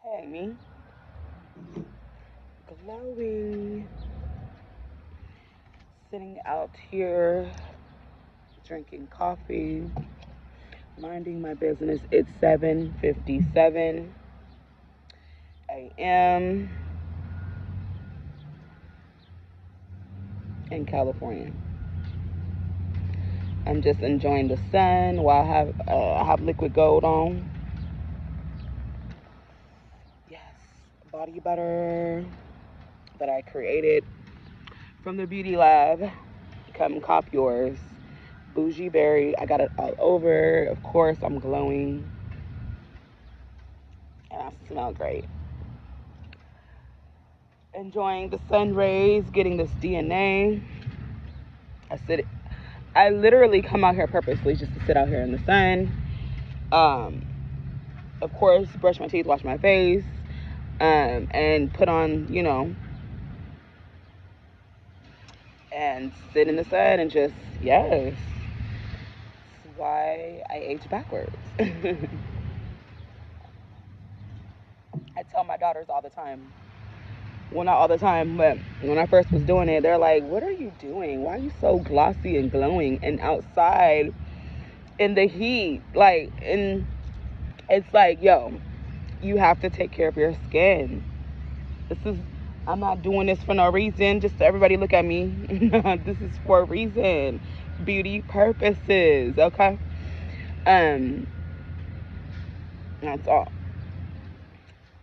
Hey, me. Glowing. Sitting out here, drinking coffee, minding my business. It's 7:57 a.m. in California. I'm just enjoying the sun while I have liquid gold on. Yes, body butter that I created from the beauty lab. Come cop yours. Bougie berry. I got it all over. Of course, I'm glowing and I smell great. Enjoying the sun rays, getting this DNA. I sit. I literally come out here purposely just to sit out here in the sun. Um, of course, brush my teeth, wash my face, and put on, and sit in the sun and just, yes. That's why I age backwards. I tell my daughters all the time. Well, not all the time, but when I first was doing it, they're like, "What are you doing? Why are you so glossy and glowing and outside in the heat?" Like, and it's like, yo, you have to take care of your skin. This is, I'm not doing this for no reason, just so everybody look at me. This is for a reason. Beauty purposes, okay? Um, that's all.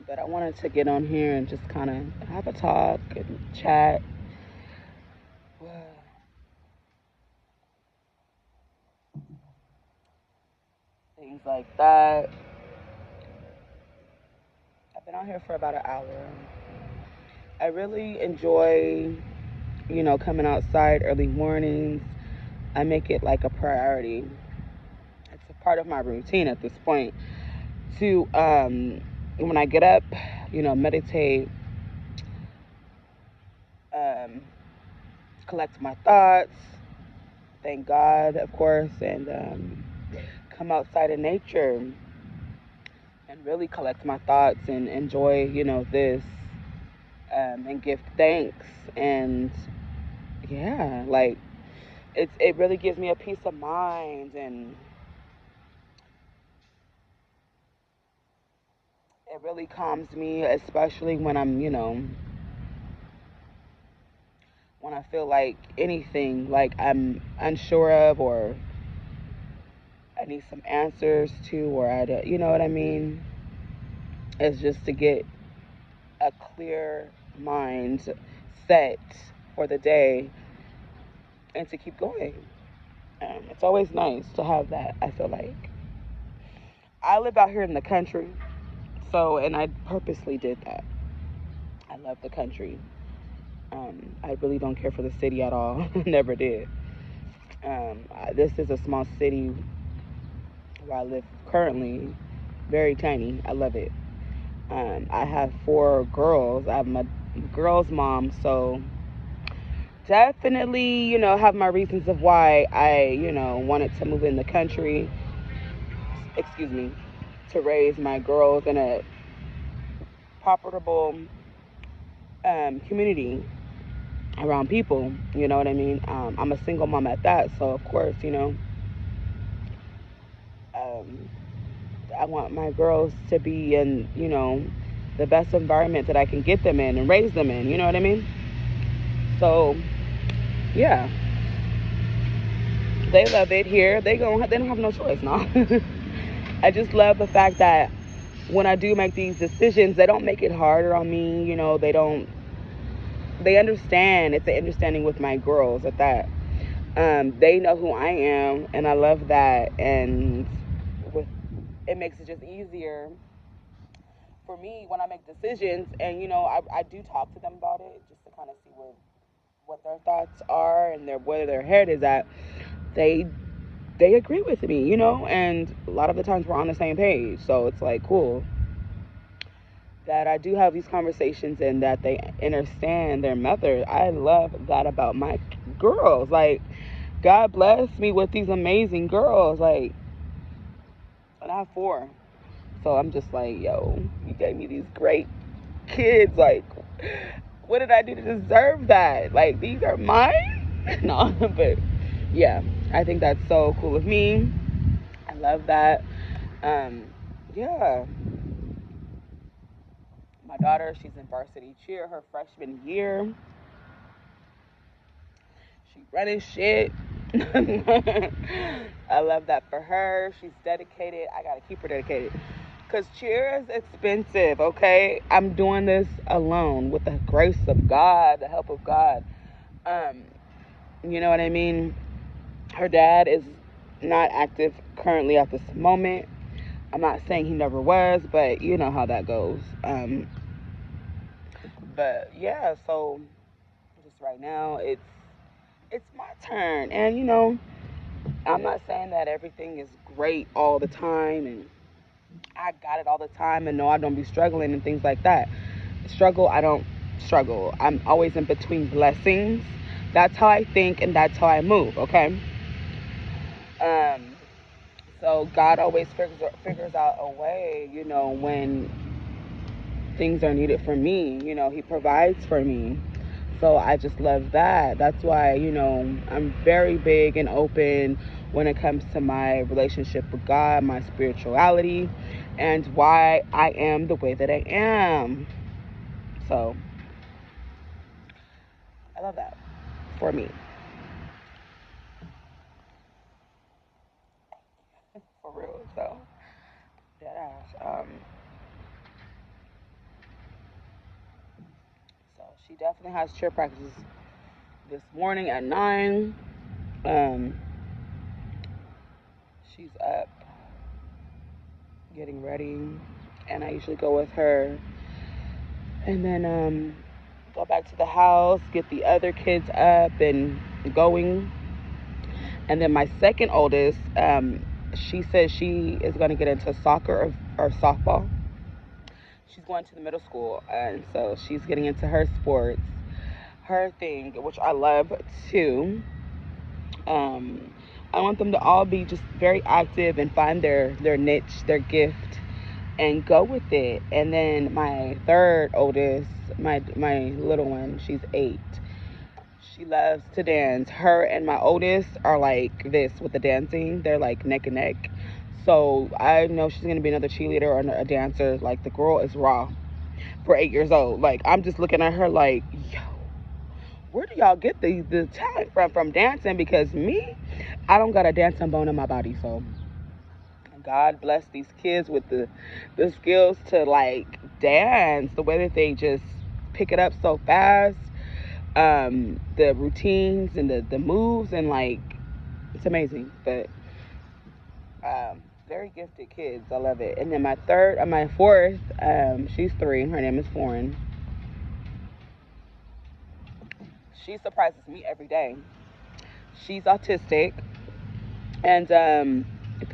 But I wanted to get on here and just kind of have a talk and chat. Things like that. I've been out here for about an hour. I really enjoy, coming outside early mornings. I make it like a priority. It's a part of my routine at this point to, when I get up, meditate, um, collect my thoughts, thank God, of course, and come outside in nature and really collect my thoughts and enjoy, this, and give thanks. And yeah, like it really gives me a peace of mind, and it really calms me, especially when I'm, when I feel like anything like I'm unsure of, or I need some answers to, or you know what I mean? It's just to get a clear mind set for the day and to keep going. It's always nice to have that. I feel like I live out here in the country, so, and I purposely did that. I love the country. I really don't care for the city at all. Never did. This is a small city where I live currently, very tiny. I love it. I have four girls. I'm a girl's mom, so definitely, have my reasons of why I, wanted to move in the country. Excuse me, to raise my girls in a profitable community around people. You know what I mean? I'm a single mom at that, so of course, um, I want my girls to be in, the best environment that I can get them in and raise them in. You know what I mean? So yeah, they love it here. They don't have no choice now. I just love the fact that when I do make these decisions, they don't make it harder on me. They don't. They understand. It's an understanding with my girls at that. They know who I am, and I love that. And with it makes it just easier for me when I make decisions. And I do talk to them about it just to kind of see what their thoughts are and where their head is at. They they agree with me, and a lot of the times we're on the same page. So it's like cool. that I do have these conversations and that they understand their mother. I love that about my girls. Like, God bless me with these amazing girls. Like, and I have four. So I'm just like, yo, you gave me these great kids. Like, what did I do to deserve that? Like, these are mine? No, but yeah, I think that's so cool of me. I love that. Um, yeah. My daughter, she's in varsity cheer her freshman year. She running shit. I love that for her. She's dedicated. I gotta keep her dedicated. Cause cheer is expensive, okay? I'm doing this alone with the grace of God, the help of God. Um, you know what I mean? Her dad is not active currently at this moment. I'm not saying he never was, but you know how that goes. But yeah, so just right now it's my turn, and I'm not saying that everything is great all the time, and I got it all the time, and no, I don't be struggling and things like that. I don't struggle. I'm always in between blessings. That's how I think, and that's how I move. Okay. Um. So God always figures out a way, when things are needed for me. He provides for me. So I just love that. That's why, I'm very big and open when it comes to my relationship with God, my spirituality, and why I am the way that I am. So I love that for me. For real. So, yeah. So she definitely has cheer practices this morning at 9. Um, she's up getting ready, and I usually go with her, and then go back to the house, get the other kids up and going, and then my second oldest, she says she is going to get into soccer or softball. She's going to the middle school, and so she's getting into her sports, her thing, which I love too. Um, I want them to all be just very active and find their niche, their gift, and go with it. And then my third oldest, my little one, she's 8. She loves to dance. Her and my oldest are like this with the dancing. They're like neck and neck. So I know she's gonna be another cheerleader or a dancer. Like, the girl is raw for 8 years old. Like, I'm just looking at her like, yo, where do y'all get the talent from dancing? Because me, I don't got a dancing bone in my body. So God bless these kids with the skills to like dance, the way that they just pick it up so fast, the routines and the moves, and like, it's amazing. But very gifted kids. I love it. And then my fourth, she's 3. Her name is Foreign. She surprises me every day. She's autistic, and the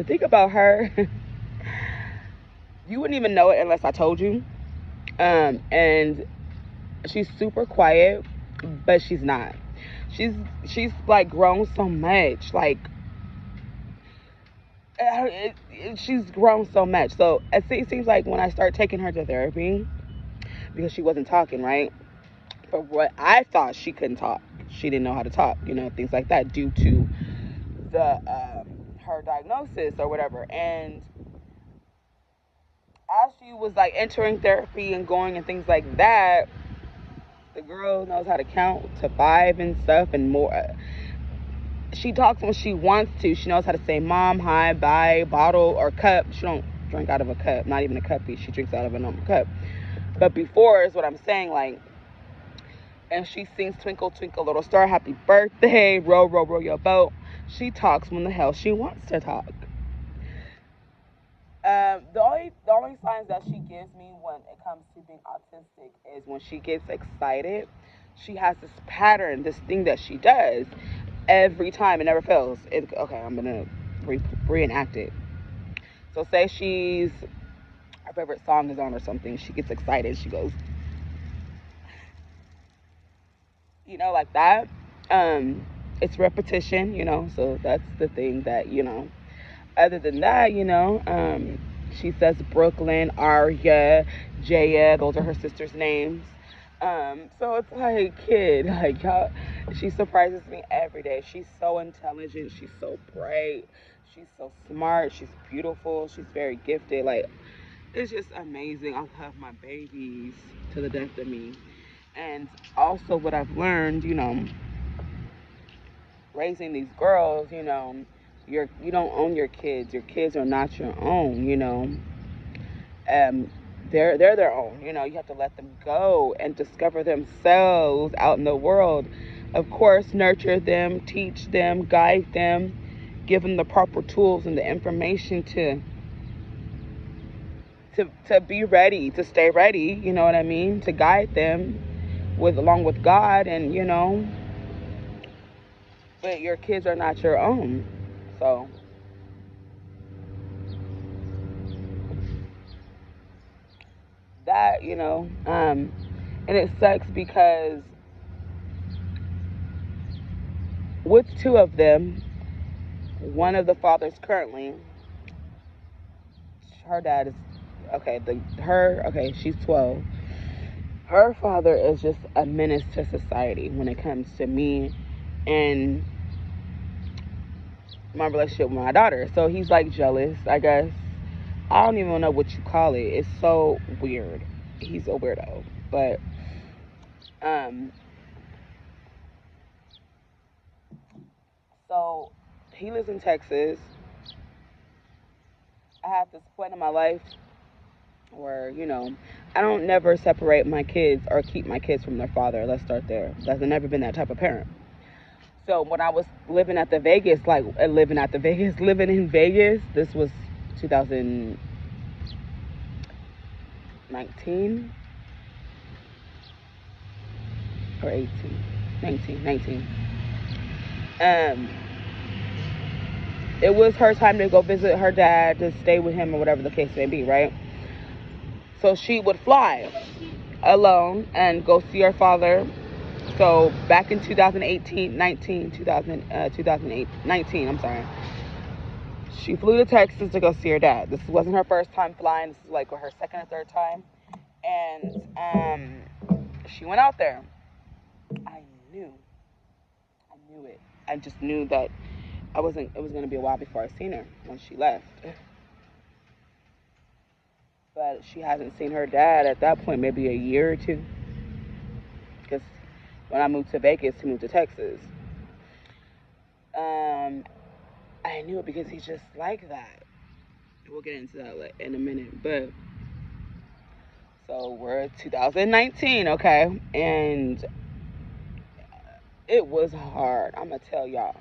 thing about her, you wouldn't even know it unless I told you. And she's super quiet, but she's not. She's like grown so much. Like, she's grown so much. So it seems like when I start taking her to therapy, because she wasn't talking, right? But what I thought, she couldn't talk. She didn't know how to talk, things like that, due to the her diagnosis or whatever. And as she was like entering therapy and going and things like that, the girl knows how to count to 5 and stuff and more. She talks when she wants to. She knows how to say mom, hi, bye, bottle, or cup. She don't drink out of a cup, not even a cuppy. She drinks out of a normal cup. But before is what I'm saying, like, and she sings Twinkle Twinkle Little Star, Happy Birthday, row row row your boat. She talks when the hell she wants to talk. The only signs that she gives me when it comes to being autistic is when she gets excited. She has this pattern, this thing that she does every time. It never fails. Okay, I'm gonna reenact it. So say she's her favorite song is on or something, she gets excited. She goes, like that. It's repetition, so that's the thing that, other than that, she says Brooklyn, Arya, Jaya, those are her sister's names. So it's like, kid, like, she surprises me every day. She's so intelligent. She's so bright. She's so smart. She's beautiful. She's very gifted. Like, it's just amazing. I love my babies to the death of me. And also, what I've learned, raising these girls, you don't own your kids. Your kids are not your own. Um, they're their own. You have to let them go and discover themselves out in the world. Of course, nurture them, teach them, guide them, give them the proper tools and the information to be ready, to stay ready. You know what I mean? To guide them along with God, and but your kids are not your own. So that, and it sucks because with two of them, one of the fathers currently, her dad is okay. Okay, she's 12. Her father is just a menace to society when it comes to me and my relationship with my daughter. So he's like jealous, I guess. I don't even know what you call it. It's so weird. He's a weirdo. But um so he lives in Texas. I have this point in my life where, I don't never separate my kids or keep my kids from their father. Let's start there. I've never been that type of parent. So when I was living at the Vegas, living in Vegas, this was 2019 or 18, 19. Um, it was her time to go visit her dad, to stay with him or whatever the case may be, right? So she would fly alone and go see her father. So back in 2018, 19, 2000, 2008, 19, I'm sorry. She flew to Texas to go see her dad. This wasn't her first time flying. This is like her second or third time. And she went out there. I knew. I knew it. I just knew that it was going to be a while before I seen her when she left. But she hasn't seen her dad at that point, maybe a year or two. Because when I moved to Vegas, he moved to Texas. I knew it because he's just like that. We'll get into that in a minute. But so we're 2019, okay? And it was hard. I'm going to tell y'all.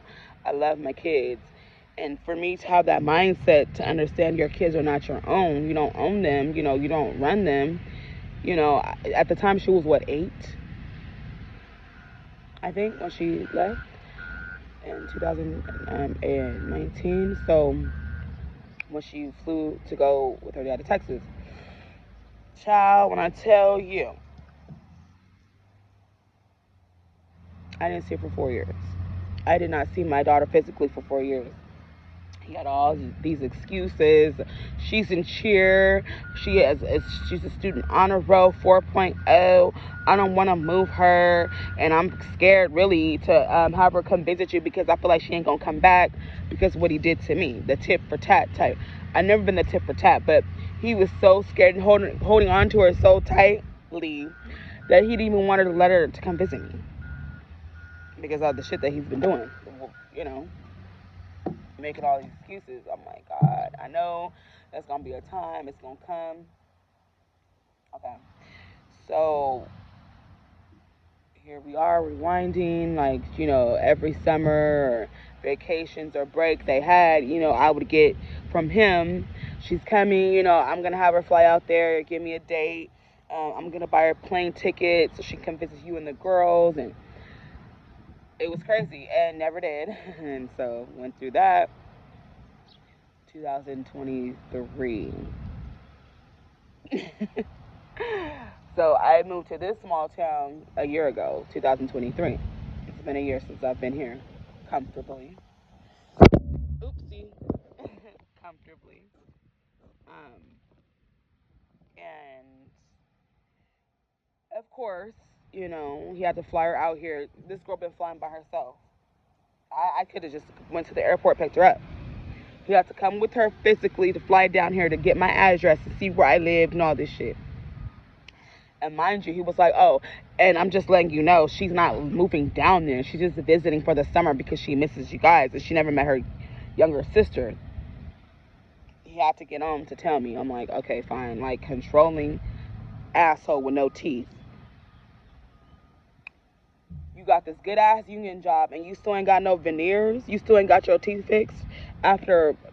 I love my kids. And for me to have that mindset to understand your kids are not your own, you don't own them, you don't run them. At the time she was, what, 8? I think, when she left in 2019. So when she flew to go with her dad to Texas, child, when I tell you, I didn't see her for 4 years. I did not see my daughter physically for 4 years. He had all these excuses. She's in cheer. She's a student honor roll 4.0. I don't want to move her, and I'm scared really to have her come visit you because I feel like she ain't gonna come back because of what he did to me, the tit for tat type. I've never been the tit for tat, but he was so scared and holding on to her so tightly that he didn't even want her to let her to come visit me because of the shit that he's been doing. You know. Making all these excuses. I'm like, God, I know that's gonna be a time. It's gonna come. Okay, so here we are rewinding. Like, every summer or vacations or break they had, I would get from him. She's coming. I'm gonna have her fly out there. Give me a date. I'm gonna buy her plane ticket so she can visit you and the girls. And it was crazy, and never did. And so went through that. 2023. So I moved to this small town a year ago, 2023. It's been a year since I've been here comfortably. Oopsie. Comfortably. Um, and of course, he had to fly her out here. This girl been flying by herself. I could have just went to the airport, picked her up. He had to come with her physically to fly down here to get my address to see where I lived and all this shit. And mind you, he was like, oh, and I'm just letting you know, she's not moving down there. She's just visiting for the summer because she misses you guys. And she never met her younger sister. He had to get on to tell me. I'm like, okay, fine. Like, controlling asshole with no teeth. You got this good ass union job and you still ain't got no veneers. You still ain't got your teeth fixed.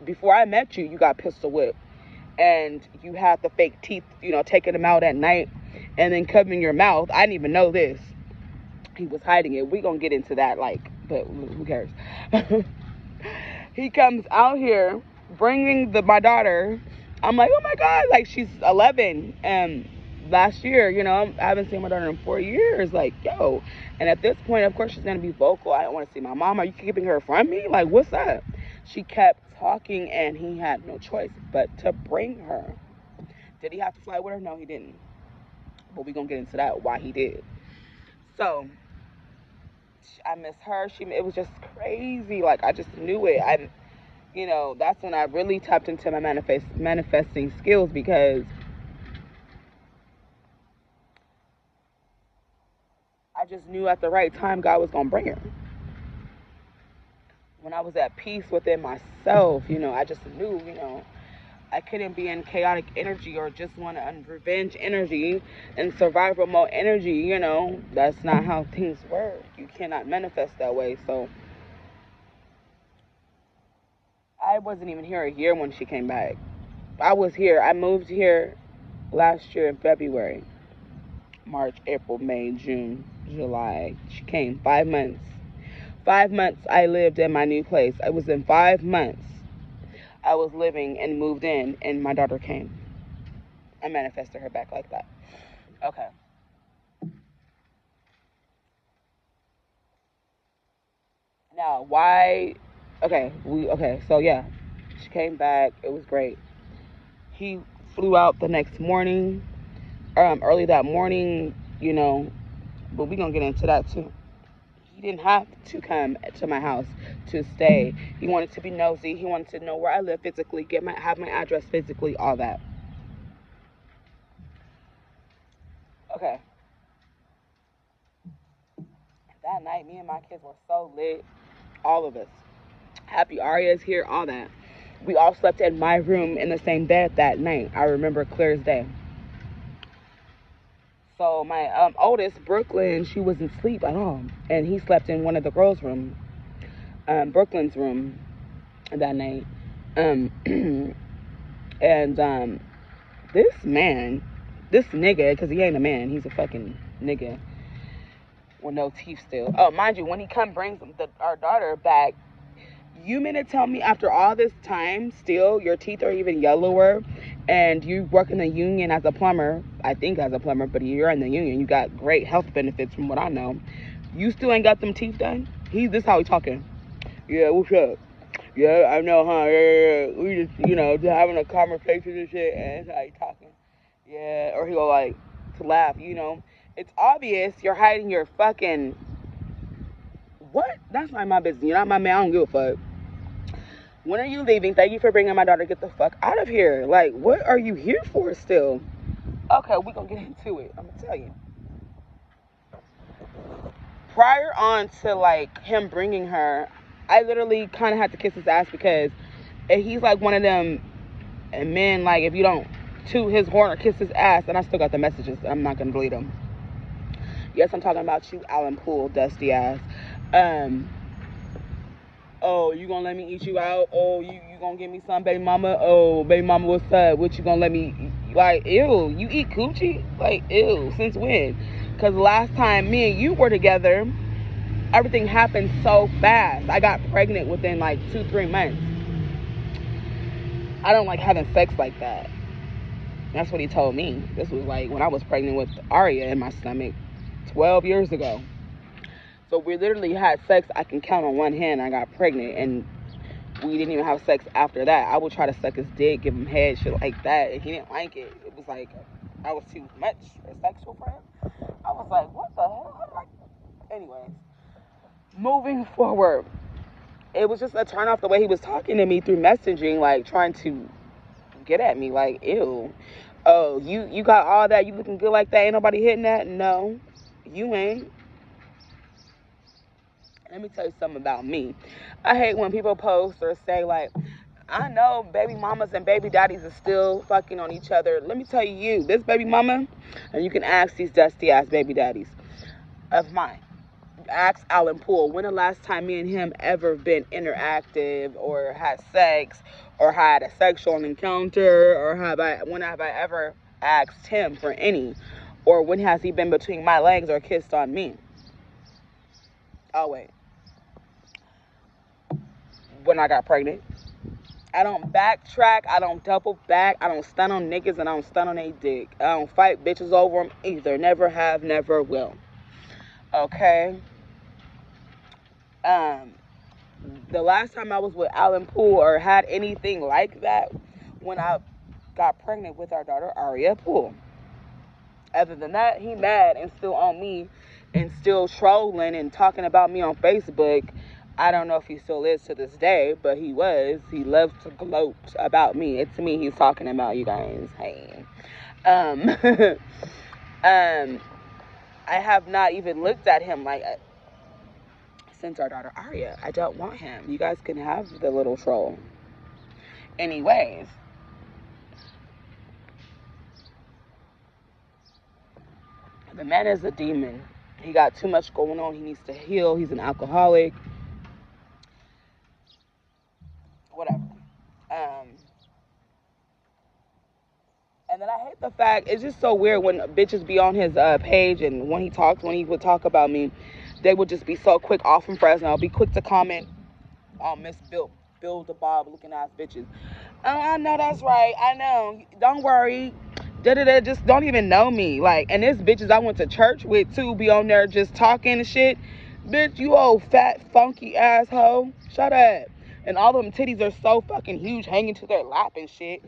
Before I met you, you got pistol whipped. And you had the fake teeth, taking them out at night and then covering your mouth. I didn't even know this. He was hiding it. We gonna get into that, but who cares? He comes out here bringing my daughter. I'm like, oh my God, like she's 11. And last year, I haven't seen my daughter in 4 years. Like, yo. And at this point, of course, she's gonna be vocal. I don't want to see my mom. Are you keeping her from me? Like, what's up? She kept talking, and he had no choice but to bring her. Did he have to fly with her? No, he didn't. But we're going to get into that, why he did. So, I miss her. It was just crazy. Like, I just knew it. That's when I really tapped into my manifesting skills, because I just knew at the right time God was going to bring her. When I was at peace within myself, I just knew, I couldn't be in chaotic energy or just want to revenge energy and survival mode energy. That's not how things work. You cannot manifest that way. So I wasn't even here a year when she came back. I was here. I moved here last year in February. March, April, May, June, July. She came 5 months. 5 months I lived in my new place. I was in 5 months. I was living and moved in, and my daughter came. I manifested her back like that. Okay. Now, why? Okay, so yeah, she came back. It was great. He flew out the next morning, early that morning, but we're going to get into that too. He didn't have to come to my house to stay. He wanted to be nosy. He wanted to know where I live physically, have my address physically, all that. Okay. That night, me and my kids were so lit. All of us. Happy Arya's here, all that. We all slept in my room in the same bed that night. I remember clear as day. So my oldest, Brooklyn, she wasn't asleep at all. And he slept in one of the girls' room, Brooklyn's room that night. And this man, this nigga, because he ain't a man, he's a fucking nigga with no teeth still. Oh, mind you, when he brings our daughter back, you mean to tell me after all this time, still, your teeth are even yellower, and you work in the union as a plumber, I think as a plumber, but you're in the union, you got great health benefits from what I know, you still ain't got them teeth done? This how he talking. Yeah, what's up? Yeah, I know, huh? Yeah. We just, just having a conversation and shit, and that's how he talking. Yeah, or he'll to laugh, It's obvious you're hiding your fucking... What? That's not my business. You're not my man. I don't give a fuck. When are you leaving? Thank you for bringing my daughter. Get the fuck out of here. Like, what are you here for still? Okay, we're going to get into it. I'm going to tell you. Prior on to, him bringing her, I literally kind of had to kiss his ass because he's one of them men, if you don't toot his horn or kiss his ass, and I still got the messages. I'm not going to delete them. Yes, I'm talking about you, Alan Poole, dusty ass. Oh, you gonna let me eat you out? Oh, you gonna give me some, baby mama? Oh, baby mama, what's up? What you gonna let me eat? Ew, you eat coochie? Ew, since when? Because last time me and you were together, everything happened so fast. I got pregnant within 2-3 months. I don't like having sex like that. That's what he told me. This was like when I was pregnant with Aria in my stomach 12 years ago. So we literally had sex. I can count on one hand. I got pregnant, and we didn't even have sex after that. I would try to suck his dick, give him head, shit like that, and he didn't like it. It was like I was too much sexual for him. I was like, what the hell? Anyways, moving forward, it was just a turn off the way he was talking to me through messaging, like trying to get at me, like, ew. Oh, you got all that? You looking good like that? Ain't nobody hitting that? No, you ain't. Let me tell you something about me. I hate when people post or say, like, I know baby mamas and baby daddies are still fucking on each other. Let me tell you, this baby mama, and you can ask these dusty ass baby daddies of mine. Ask Alan Poole, when the last time me and him ever been interactive or had sex or had a sexual encounter, or when have I ever asked him for any, or when has he been between my legs or kissed on me? Oh wait, when I got pregnant. I don't backtrack. I don't double back. I don't stun on niggas, and I don't stun on a dick. I don't fight bitches over them either. Never have, never will. Okay? The last time I was with Alan Poole or had anything like that, when I got pregnant with our daughter, Aria Poole. Other than that, he mad and still on me and still trolling and talking about me on Facebook. I don't know if he still is to this day, but he was. He loved to gloat about me. It's me he's talking about, you guys. Hey. I have not even looked at him like since our daughter Aria. I don't want him. You guys can have the little troll. Anyways. The man is a demon. He got too much going on. He needs to heal. He's an alcoholic. Whatever. And then I hate the fact, it's just so weird when bitches be on his page, and when he would talk about me, they would just be so quick off from Fresno, be quick to comment on Miss Bill the Bob looking ass bitches. Oh, I know that's right. I know. Don't worry. Just don't even know me. Like, and this bitches I went to church with too be on there just talking and shit. Bitch, you old fat funky asshole. Shut up. And all them titties are so fucking huge, hanging to their lap and shit.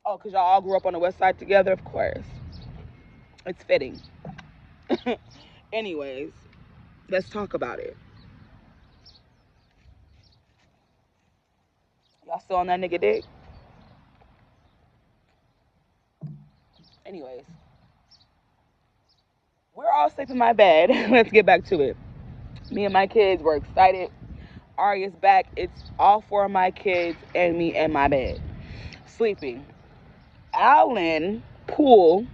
Oh, because y'all all grew up on the west side together? Of course. It's fitting. Anyways, let's talk about it. Y'all still on that nigga dick? Anyways. We're all safe in my bed. Let's get back to it. Me and my kids were excited. Aria's back. It's all four of my kids and me in my bed. Sleeping. Alan Poole,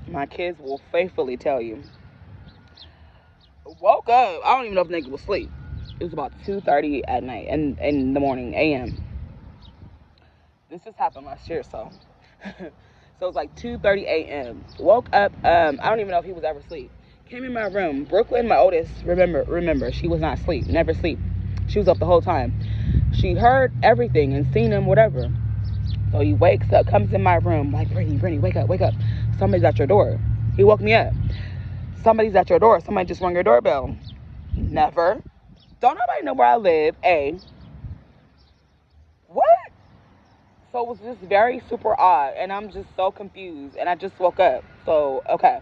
my kids will faithfully tell you, woke up. I don't even know if nigga was asleep. It was about 2:30 at night and in the morning, a.m. This just happened last year, so. So it was like 2:30 a.m. Woke up. I don't even know if he was ever asleep. Came in my room. Brooklyn, my oldest, remember, she was not asleep. Never sleep. She was up the whole time. She heard everything and seen him, whatever. So he wakes up, comes in my room, like, Brittany, wake up. Somebody's at your door. He woke me up. Somebody's at your door. Somebody just rang your doorbell. Never. Don't nobody know where I live. What? So it was just very super odd, and I'm just so confused, and I just woke up. So, okay.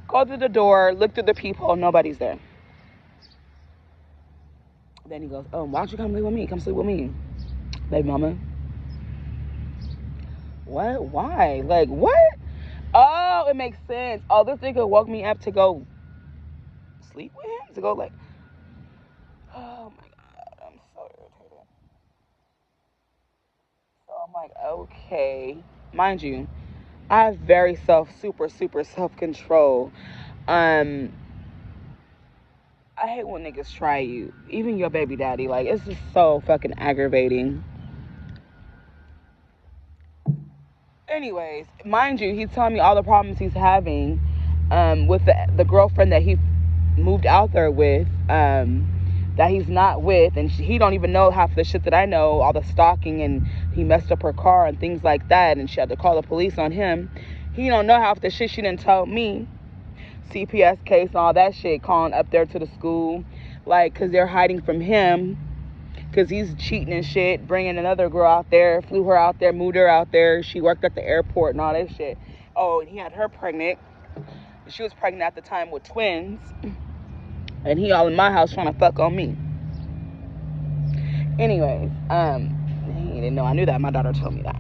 Go to the door, look through the peephole, nobody's there. Then he goes, oh, why don't you come sleep with me? Baby mama. What? Why? Like, what? Oh, it makes sense. Oh, this nigga woke me up to go sleep with him? To go, like, oh my God, I'm so irritated. So I'm like, okay. Mind you, I have very super self-control. I hate when niggas try you. Even your baby daddy. Like, it's just so fucking aggravating. Anyways, mind you, he's telling me all the problems he's having with the girlfriend that he moved out there with, that he's not with, and he don't even know half the shit that I know, all the stalking, and he messed up her car and things like that, and she had to call the police on him. He don't know half the shit she didn't tell me. CPS case and all that shit, calling up there to the school, like, because they're hiding from him, because he's cheating and shit, bringing another girl out there, flew her out there, moved her out there. She worked at the airport and all that shit. Oh, and he had her pregnant. She was pregnant at the time with twins. And he all in my house trying to fuck on me. Anyways, he didn't know I knew that. My daughter told me that.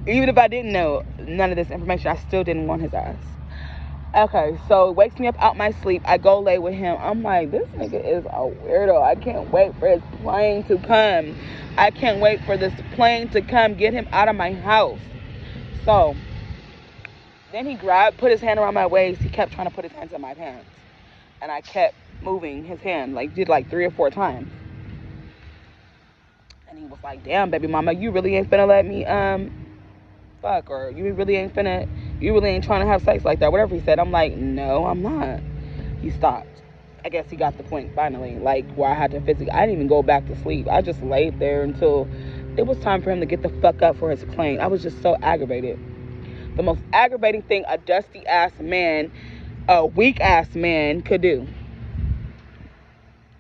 Even if I didn't know none of this information, I still didn't want his ass. Okay, so it wakes me up out my sleep. I go lay with him. I'm like, this nigga is a weirdo. I can't wait for his plane to come. I can't wait for this plane to come. Get him out of my house. So then he put his hand around my waist. He kept trying to put his hands in my pants. And I kept moving his hand, did 3 or 4 times. And he was like, damn, baby mama, you really ain't finna let me, fuck, or you really ain't trying to have sex like that, whatever he said. I'm like, no, I'm not. He stopped. I guess he got the point finally, where I had to physically, I didn't even go back to sleep. I just laid there until it was time for him to get the fuck up for his plane. I was just so aggravated. The most aggravating thing a dusty ass man, a weak ass man could do.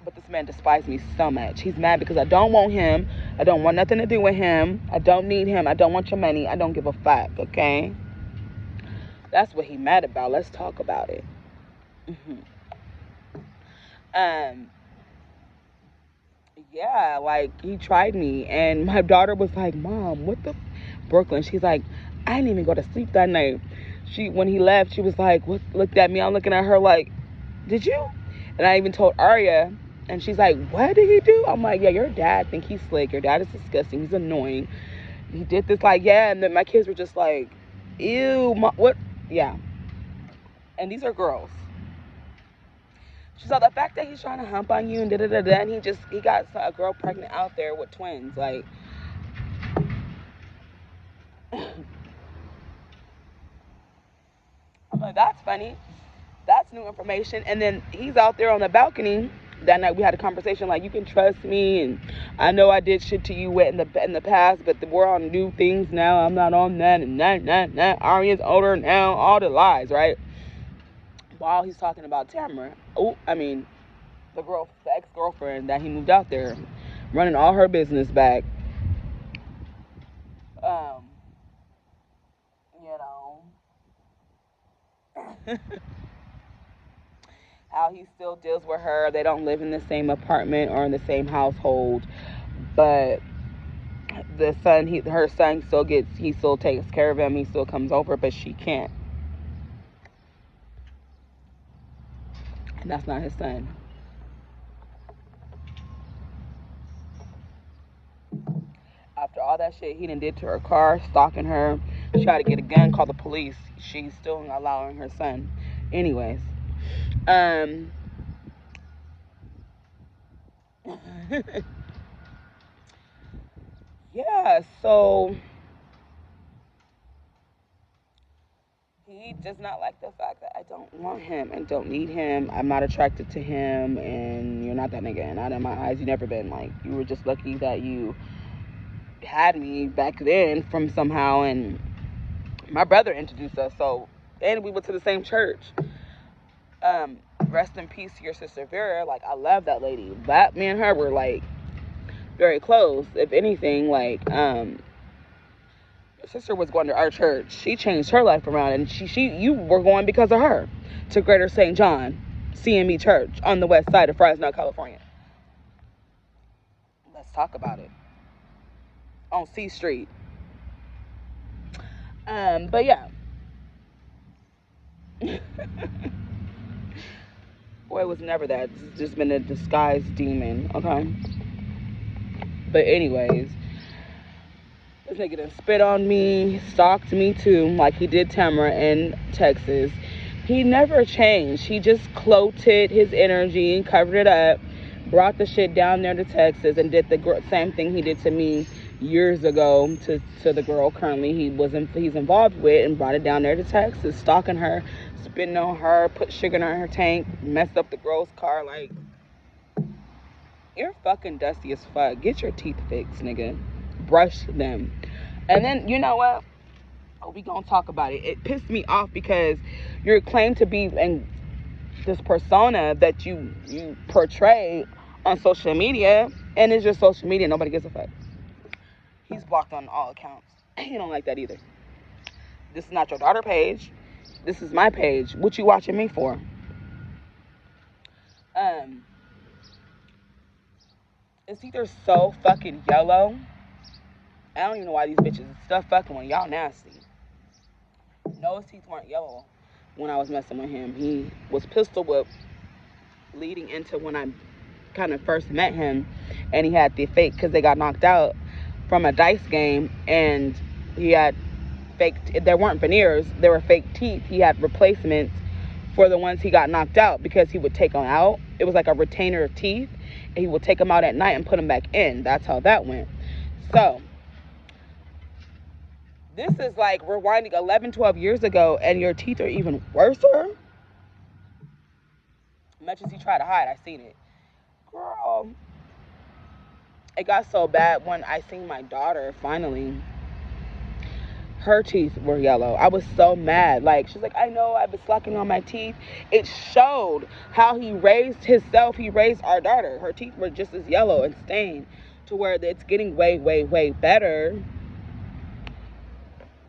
But this man despises me so much. He's mad because I don't want him. I don't want nothing to do with him. I don't need him. I don't want your money. I don't give a fuck, okay? That's what he mad about. Let's talk about it. Yeah, he tried me. And my daughter was like, Mom, what the... Brooklyn, she's like, I didn't even go to sleep that night. When he left, she was like, looked at me. I'm looking at her like, did you? And I even told Arya, and she's like, what did he do? I'm like, yeah, your dad think he's slick. Your dad is disgusting. He's annoying. He did this, yeah. And then my kids were just like, ew, what? Yeah. And these are girls. She's like, the fact that he's trying to hump on you and da-da-da-da, and he got a girl pregnant out there with twins. I'm like, that's funny. That's new information. And then he's out there on the balcony. That night we had a conversation you can trust me, and I know I did shit to you in the past, but we're on new things now. I'm not on that, and that. Arya's older now. All the lies, right? While he's talking about Tamara. The ex-girlfriend that he moved out there, running all her business back. How he still deals with her. They don't live in the same apartment or in the same household, but the son, her son he still takes care of him. He still comes over, but she can't. And that's not his son. After all that shit he done did to her car, stalking her, tried to get a gun, call the police, she's still allowing her son. Anyways, yeah, so he does not like the fact that I don't want him and don't need him. I'm not attracted to him, and you're not that nigga. And out of my eyes, you never been. You were just lucky that you had me back then from somehow, and my brother introduced us, and we went to the same church. Rest in peace to your sister Vera. I love that lady. That me and her were very close. If anything, your sister was going to our church. She changed her life around, and you were going because of her to Greater St. John CME Church on the west side of Fresno, California. Let's talk about it. On C Street. But yeah. Boy, it was never that. It's just been a disguised demon, okay? But anyways, this nigga done spit on me, stalked me too, like he did Tamara in Texas. He never changed. He just cloaked his energy and covered it up, brought the shit down there to Texas, and did the same thing he did to me years ago to the girl currently he's involved with, and brought it down there to Texas, stalking her, spitting on her, put sugar in her tank, messed up the girl's car. You're fucking dusty as fuck. Get your teeth fixed, nigga. Brush them. And then, you know what? Oh, we gonna talk about it. It pissed me off because you're claimed to be in this persona that you portray on social media, and it's just social media. Nobody gives a fuck. He's blocked on all accounts. He don't like that either. This is not your daughter page. This is my page. What you watching me for? It's either so fucking yellow. I don't even know why these bitches stuff fucking when y'all nasty. No, his teeth weren't yellow when I was messing with him. He was pistol whipped leading into when I kind of first met him, and he had the fake because they got knocked out from a dice game, and he had fake. There weren't veneers; there were fake teeth. He had replacements for the ones he got knocked out because he would take them out. It was like a retainer of teeth, and he would take them out at night and put them back in. That's how that went. So this is like rewinding 11, 12 years ago, and your teeth are even worse. Much as he tried to hide, I seen it. Girl, it got so bad when I seen my daughter finally. Her teeth were yellow. I was so mad. Like, she's like, I know I've been slacking on my teeth. It showed how he raised himself. He raised our daughter. Her teeth were just as yellow and stained to where it's getting way, way, way better.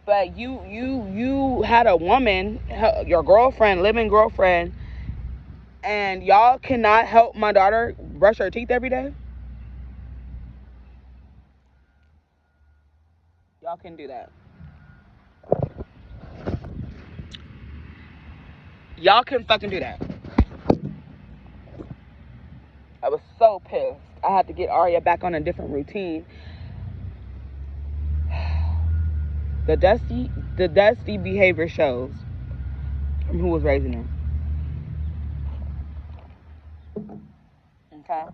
But you had a woman, your girlfriend, living girlfriend, and y'all cannot help my daughter brush her teeth every day? Y'all can do that. Y'all can fucking do that. I was so pissed. I had to get Arya back on a different routine. The dusty behavior shows from who was raising her. Okay.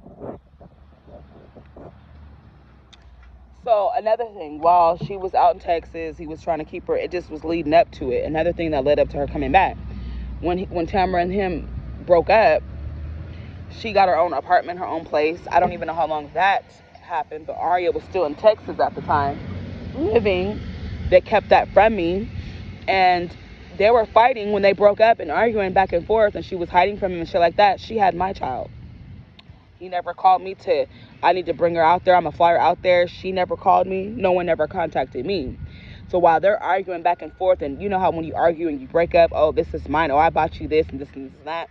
So another thing, while she was out in Texas, he was trying to keep her. It just was leading up to it. Another thing that led up to her coming back. When Tamara and him broke up, she got her own apartment, her own place. I don't even know how long that happened, but Arya was still in Texas at the time, living. They kept that from me, and they were fighting when they broke up and arguing back and forth, and she was hiding from him and shit like that. She had my child. He never called me I need to bring her out there. I'm going to fly her out there. She never called me. No one ever contacted me. So while they're arguing back and forth, and you know how when you argue and you break up, oh, this is mine. Oh, I bought you this and this and this and that.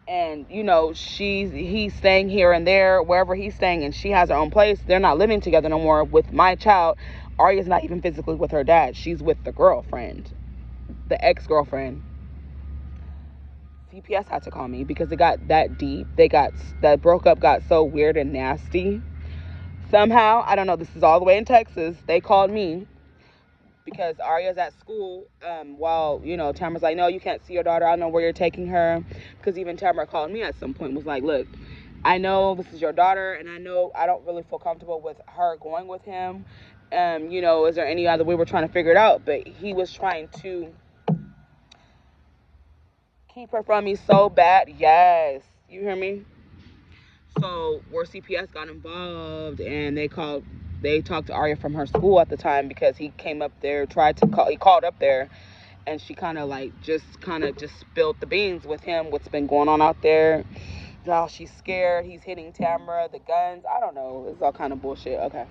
And you know, he's staying here and there, wherever he's staying, and she has her own place. They're not living together no more with my child. Arya's not even physically with her dad. She's with the girlfriend, the ex-girlfriend. CPS had to call me because it got that deep. That broke up got so weird and nasty. Somehow, I don't know, this is all the way in Texas. They called me because Arya's at school while, you know, Tamara's like, no, you can't see your daughter. I don't know where you're taking her. Because even Tamara called me at some point, was like, look, I know this is your daughter, and I know I don't really feel comfortable with her going with him. You know, is there any other way? We're trying to figure it out. But he was trying to keep her from me so bad. Yes. You hear me? So where CPS got involved, and they talked to Arya from her school at the time because he came up there, he called up there, and she kind of just spilled the beans with him, what's been going on out there. How she's scared, he's hitting Tamara, the guns, I don't know, it's all kind of bullshit. Okay.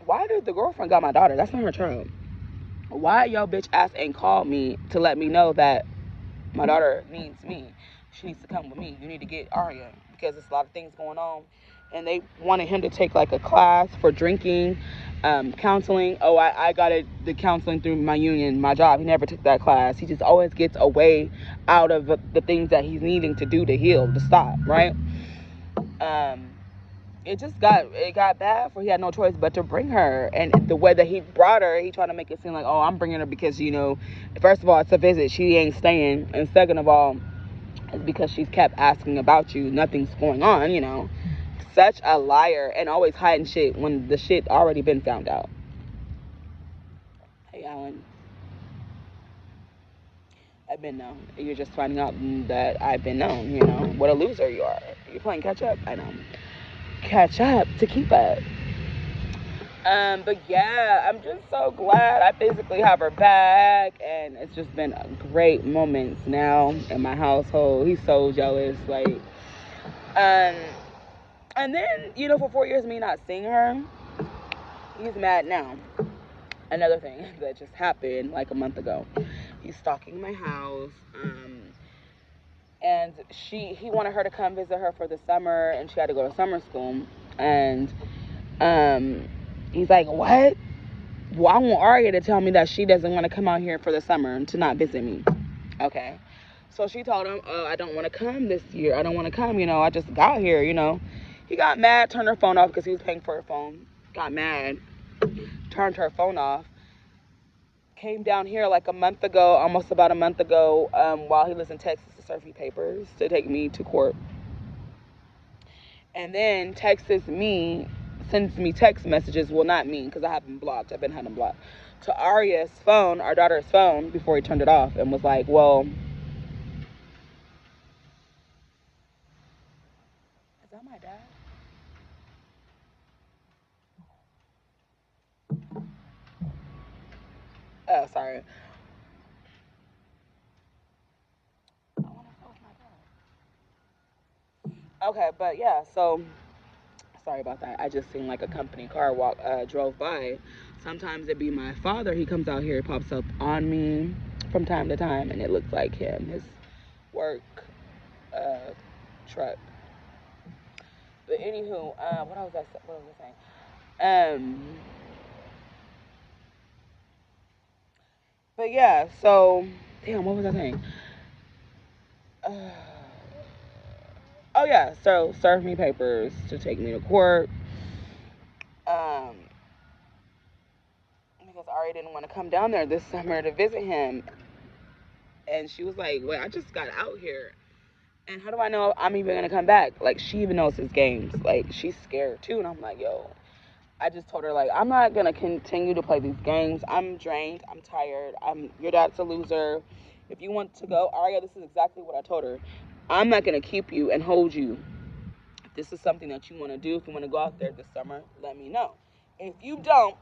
Why did the girlfriend got my daughter? That's not her child. Why y'all bitch ass ain't called me to let me know that my daughter needs me? She needs to come with me. You need to get Arya because there's a lot of things going on. And they wanted him to take like a class for drinking, counseling. Oh, I got the counseling through my union, my job. He never took that class. He just always gets away out of the things that he's needing to do to heal, to stop, right? It got bad for he had no choice but to bring her. And the way that he brought her, he tried to make it seem like, oh, I'm bringing her because, you know, first of all, it's a visit. She ain't staying. And second of all, it's because she's kept asking about you. Nothing's going on, you know. Such a liar, and always hiding shit when the shit already been found out. Hey, Alan. I've been known. You're just finding out that I've been known, you know. What a loser you are. You're playing catch up. I know. Catch up to keep up. But yeah, I'm just so glad I physically have her back, and it's just been great moments now in my household. He's so jealous, like, um, and then for 4 years me not seeing her, he's mad now. Another thing that just happened like a month ago, he's stalking my house, and he wanted her to come visit her for the summer, and she had to go to summer school, and he's like, what? Well, I want Arya to tell me that she doesn't want to come out here for the summer and to not visit me. Okay. So she told him, oh, I don't want to come this year. I don't want to come, I just got here, He got mad, turned her phone off because he was paying for her phone. Got mad, turned her phone off. Came down here like a month ago, almost about a month ago, while he was in Texas to serve me papers to take me to court. And then sends me text messages. Well, not me, because I have him blocked. I've been having him blocked. To Arya's phone, our daughter's phone, before he turned it off, and was like, well, is that my dad? Oh, sorry. I wonder if that was my dad. Okay, but yeah, so sorry about that. I just seen like a company car drove by. Sometimes it be my father. He comes out here, pops up on me from time to time, and it looks like him. His work truck. But anywho, what was I saying? But yeah, so damn, what was I saying? Oh yeah, so serve me papers to take me to court. Because Ari didn't want to come down there this summer to visit him, and she was like, "Wait, I just got out here, and how do I know I'm even gonna come back?" Like, she even knows his games. Like, she's scared too, and I'm like, "Yo." I just told her, like, I'm not gonna continue to play these games. I'm drained. I'm tired. Your dad's a loser. If you want to go, Arya, this is exactly what I told her. I'm not gonna keep you and hold you. If this is something that you want to do, if you want to go out there this summer, let me know. If you don't,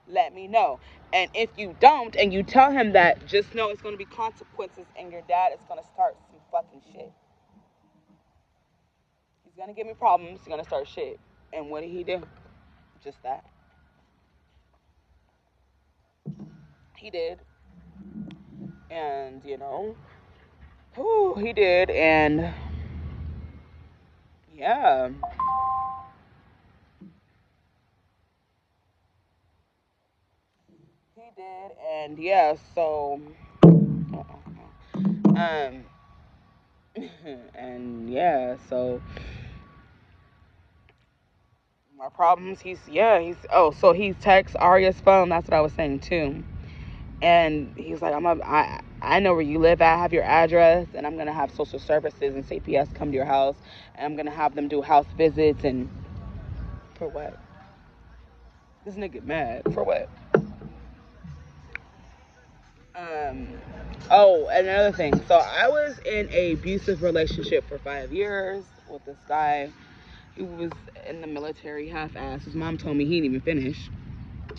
let me know. And if you don't, and you tell him that, just know it's gonna be consequences, and your dad is gonna start some fucking shit. He's gonna give me problems. He's gonna start shit. And what did he do? Just that. He did. And, he did. And, yeah. He did. And, yeah, so, um, and, yeah, so, my problems, so he texts Arya's phone. That's what I was saying, too. And he's like, I know where you live at. I have your address, and I'm gonna have social services and CPS come to your house, and I'm gonna have them do house visits. And for what? This nigga mad for what? Oh, another thing. So I was in a abusive relationship for 5 years with this guy. He was in the military, half-assed. His mom told me he didn't even finish.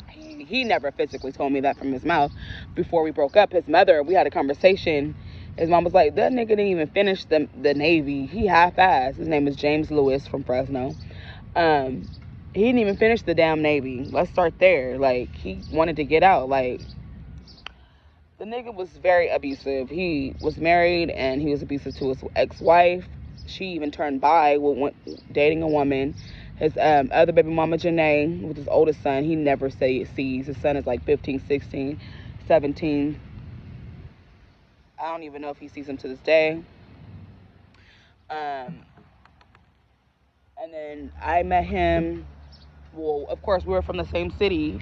He never physically told me that from his mouth. Before we broke up, his mother, we had a conversation. His mom was like, that nigga didn't even finish the Navy. He half-assed. His name is James Lewis from Fresno. He didn't even finish the damn Navy. Let's start there. Like, he wanted to get out. Like, the nigga was very abusive. He was married, and he was abusive to his ex-wife. She even turned bi, went dating a woman. His other baby mama, Janae, with his oldest son, he never sees. His son is like 15, 16, 17. I don't even know if he sees him to this day. And then I met him. Well, of course, we were from the same city.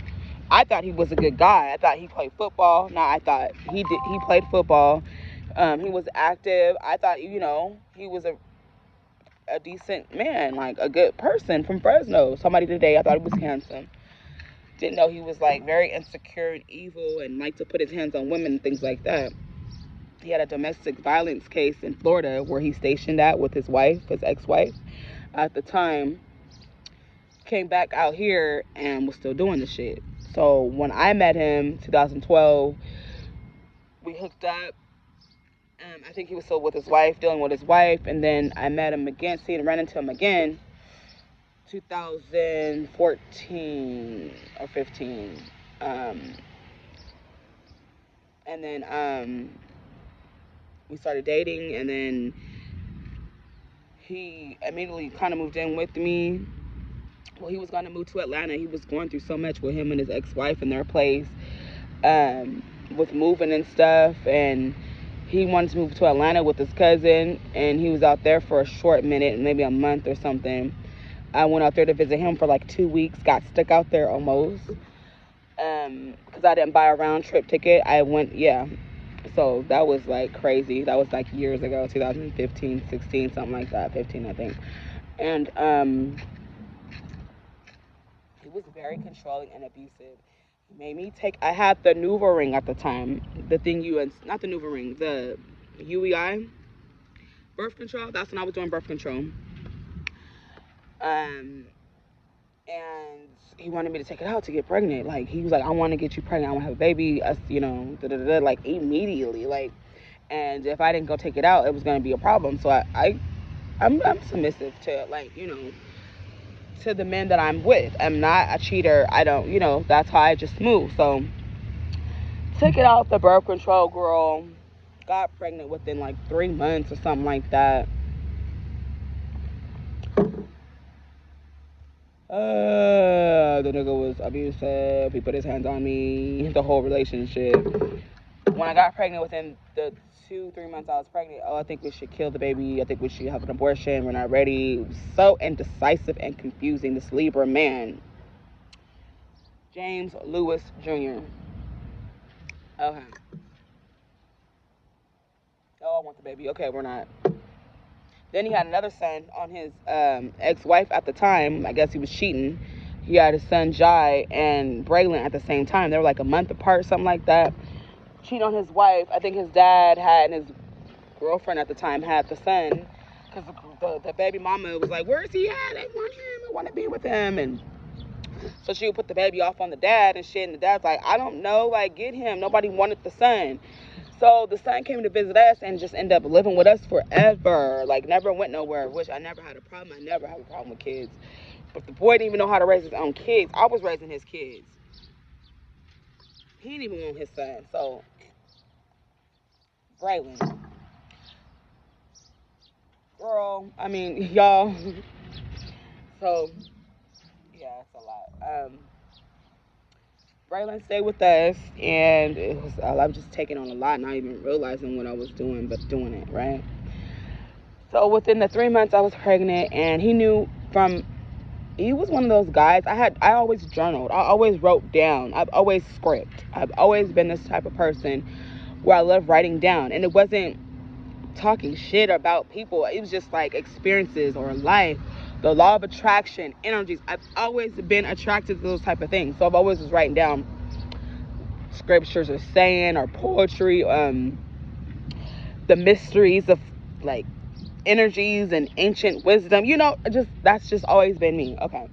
I thought he was a good guy. I thought he played football. No, I thought he did. He played football. He was active. I thought, he was a decent man, like a good person from Fresno. Somebody today, I thought he was handsome. Didn't know he was like very insecure and evil and liked to put his hands on women and things like that. He had a domestic violence case in Florida where he's stationed at with his wife, his ex-wife at the time. Came back out here and was still doing the shit. So when I met him, 2012, we hooked up. I think he was still with his wife, dealing with his wife, and then I met him again, ran into him again, 2014 or 15. And then we started dating, and then he immediately kind of moved in with me. Well, he was going to move to Atlanta. He was going through so much with him and his ex-wife in their place, with moving and stuff, and he wanted to move to Atlanta with his cousin, and he was out there for a short minute, maybe a month or something. I went out there to visit him for like 2 weeks, got stuck out there almost, because I didn't buy a round trip ticket. I went, yeah. So that was like crazy. That was like years ago, 2015, 16, something like that, 15, I think. And he was very controlling and abusive. He made me I had the Nuva ring at the time. The thing not the Nuva ring, the UEI, birth control. That's when I was doing birth control. And he wanted me to take it out to get pregnant. Like, he was like, I want to get you pregnant. I want to have a baby, like immediately. Like, and if I didn't go take it out, it was going to be a problem. So I'm submissive to, like, to the men that I'm with. I'm not a cheater. I don't, that's how I just move. So took it out the birth control, girl. Got pregnant within like 3 months or something like that. The nigga was abusive. He put his hands on me. The whole relationship. When I got pregnant, within the 2-3 months I was pregnant, I think we should kill the baby. I think we should have an abortion. We're not ready. It was so indecisive and confusing. This Libra man, James Lewis Jr. Okay. Oh, I want the baby. Okay, we're not. Then he had another son on his ex-wife at the time. I guess he was cheating. He had his son Jai and Braylon at the same time. They were like a month apart, something like that. Cheating on his wife. I think his dad and his girlfriend at the time had the son, because the baby mama was like, where's he at? I want him. I want to be with him. And so she would put the baby off on the dad and shit. And the dad's like, I don't know. Like, get him. Nobody wanted the son. So the son came to visit us and just ended up living with us forever. Like, never went nowhere, which I never had a problem. I never have a problem with kids. But the boy didn't even know how to raise his own kids. I was raising his kids. He didn't even want his son. So, Braylon. Girl, I mean, y'all. So, yeah, it's a lot. Braylon stayed with us, and I was just taking on a lot, not even realizing what I was doing, but doing it, right? So within the 3 months I was pregnant, and he was one of those guys. I always journaled. I always wrote down. I've always script. I've always been this type of person where I love writing down, and it wasn't talking shit about people. It was just like experiences or life, the law of attraction, energies. I've always been attracted to those type of things. So I've always was writing down scriptures or saying or poetry, the mysteries of like energies and ancient wisdom. That's just always been me. Okay.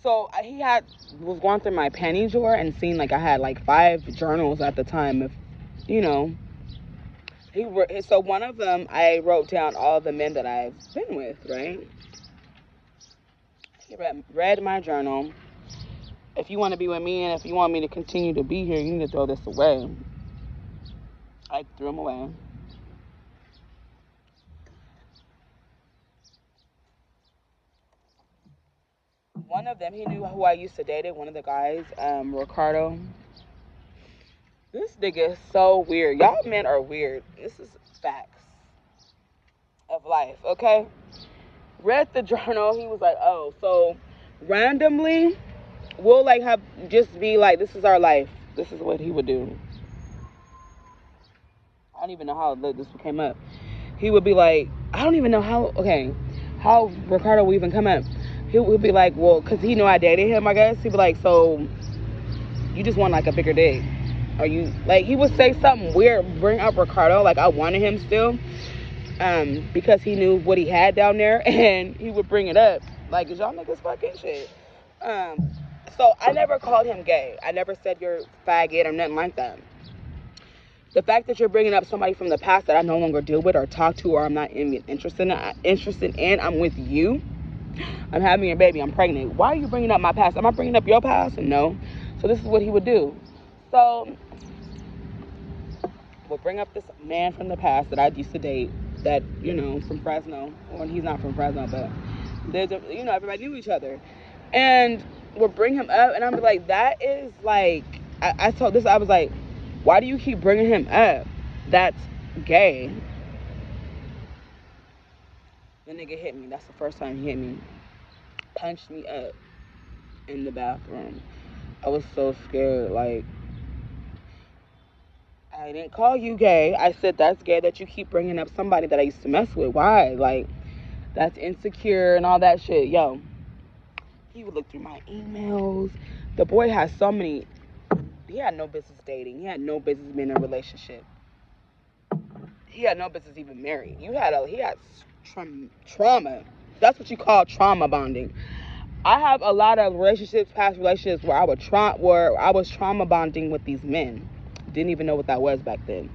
So was going through my panty drawer and seen like I had like 5 journals at the time. So one of them, I wrote down all the men that I've been with, right? He read my journal. If you want to be with me and if you want me to continue to be here, you need to throw this away. I threw them away. One of them, he knew who I used to date, one of the guys, Ricardo. This nigga is so weird. Y'all men are weird. This is facts of life, okay? Read the journal. He was like, oh, so randomly, we'll like just be like, this is our life. This is what he would do. I don't even know how this came up. He would be like, I don't even know how Ricardo would even come up. He would be like, well, because he knew I dated him, I guess. He'd be like, so you just want like a bigger dick. Are you, like, he would say something weird, bring up Ricardo, like I wanted him still, because he knew what he had down there, and he would bring it up, like, is y'all niggas fucking shit? So I never called him gay. I never said you're faggot or nothing like that. The fact that you're bringing up somebody from the past that I no longer deal with or talk to, or I'm not interested in, I'm with you. I'm having a baby. I'm pregnant. Why are you bringing up my past? Am I bringing up your past? No. So this is what he would do. So we'll bring up this man from the past that I used to date, that, you know, from Fresno. Well, he's not from Fresno, but there's a, you know, everybody knew each other. And we'll bring him up, and I'm like, that is like, I told this, I was like, why do you keep bringing him up? That's gay. The nigga hit me. That's the first time he hit me. Punched me up in the bathroom. I was so scared. Like, I didn't call you gay. I said that's gay that you keep bringing up somebody that I used to mess with. Why? Like, that's insecure and all that shit. Yo, he would look through my emails. The boy has so many. He had no business dating. He had no business being in a relationship. He had no business even married. He had trauma. That's what you call trauma bonding. I have a lot of relationships, past relationships, where I was trauma bonding with these men. Didn't even know what that was back then.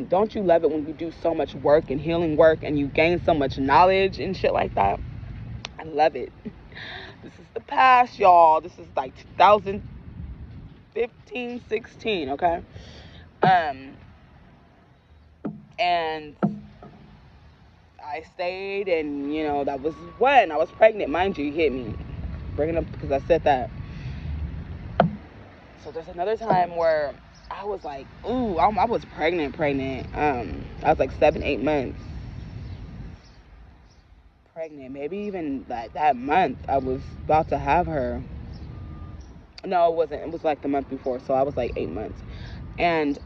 Don't you love it when you do so much work and healing work and you gain so much knowledge and shit like that? I love it. This is the past, y'all. This is like 2015, 16, okay? And I stayed, and, you know, that was when I was pregnant. Mind you, he hit me. Bringing up because I said that. So there's another time where I was like, ooh, I was pregnant. I was like 7-8 months pregnant. Maybe even like that month I was about to have her. No, it wasn't. It was like the month before. So I was like 8 months. And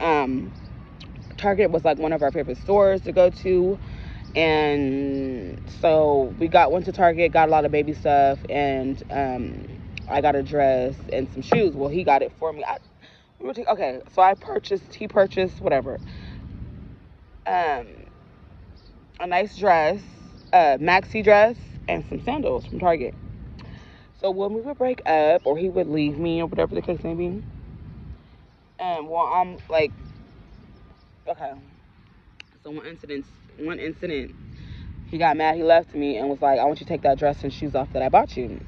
Target was like one of our favorite stores to go to. And so we went to Target, got a lot of baby stuff, and I got a dress and some shoes. Well, he got it for me. Okay, so he purchased whatever. A nice dress, maxi dress, and some sandals from Target. So when we would break up, or he would leave me, or whatever the case may be, well, I'm like, okay. So one incident, he got mad, he left me, and was like, I want you to take that dress and shoes off that I bought you.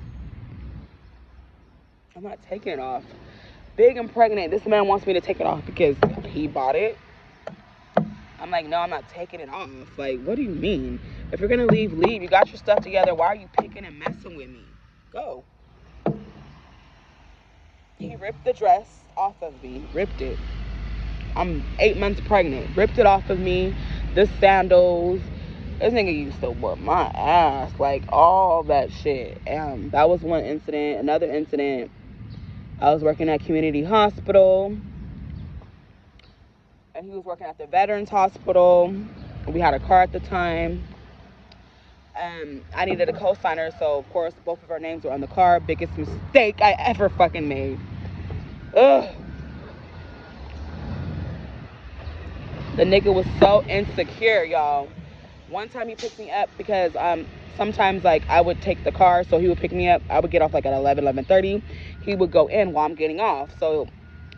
I'm not taking it off. Big and pregnant, this man wants me to take it off because he bought it. I'm like, no, I'm not taking it off. Like, what do you mean? If you're gonna leave, leave. You got your stuff together. Why are you picking and messing with me? Go. He ripped the dress off of me. Ripped it. I'm 8 months pregnant. Ripped it off of me. The sandals. This nigga used to whip my ass. Like, all that shit. That was one incident. Another incident, I was working at community hospital, and he was working at the Veterans Hospital. We had a car at the time. I needed a co-signer, so of course both of our names were on the car. Biggest mistake I ever fucking made. Ugh. The nigga was so insecure, y'all. One time he picked me up because sometimes, like, I would take the car, so he would pick me up. I would get off like at 11:30. He would go in while I'm getting off. So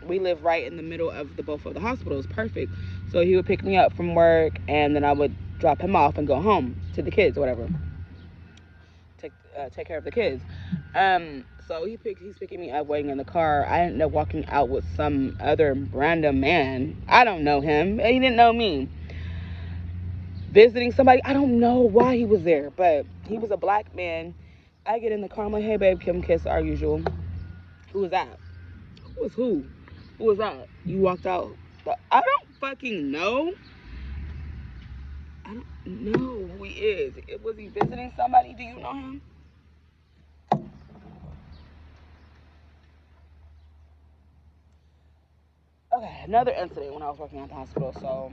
we live right in the middle of both of the hospitals. Perfect. So he would pick me up from work, and then I would drop him off and go home to the kids or whatever. Take care of the kids. So he's picking me up, waiting in the car. I ended up walking out with some other random man. I don't know him. He didn't know me. Visiting somebody. I don't know why he was there, but he was a black man. I get in the car. I'm like, hey, babe, come kiss, our usual. Who was that? Who was who? Who was that? You walked out. I don't fucking know. I don't know who he is. Was he visiting somebody? Do you know him? Okay, another incident when I was working at the hospital. So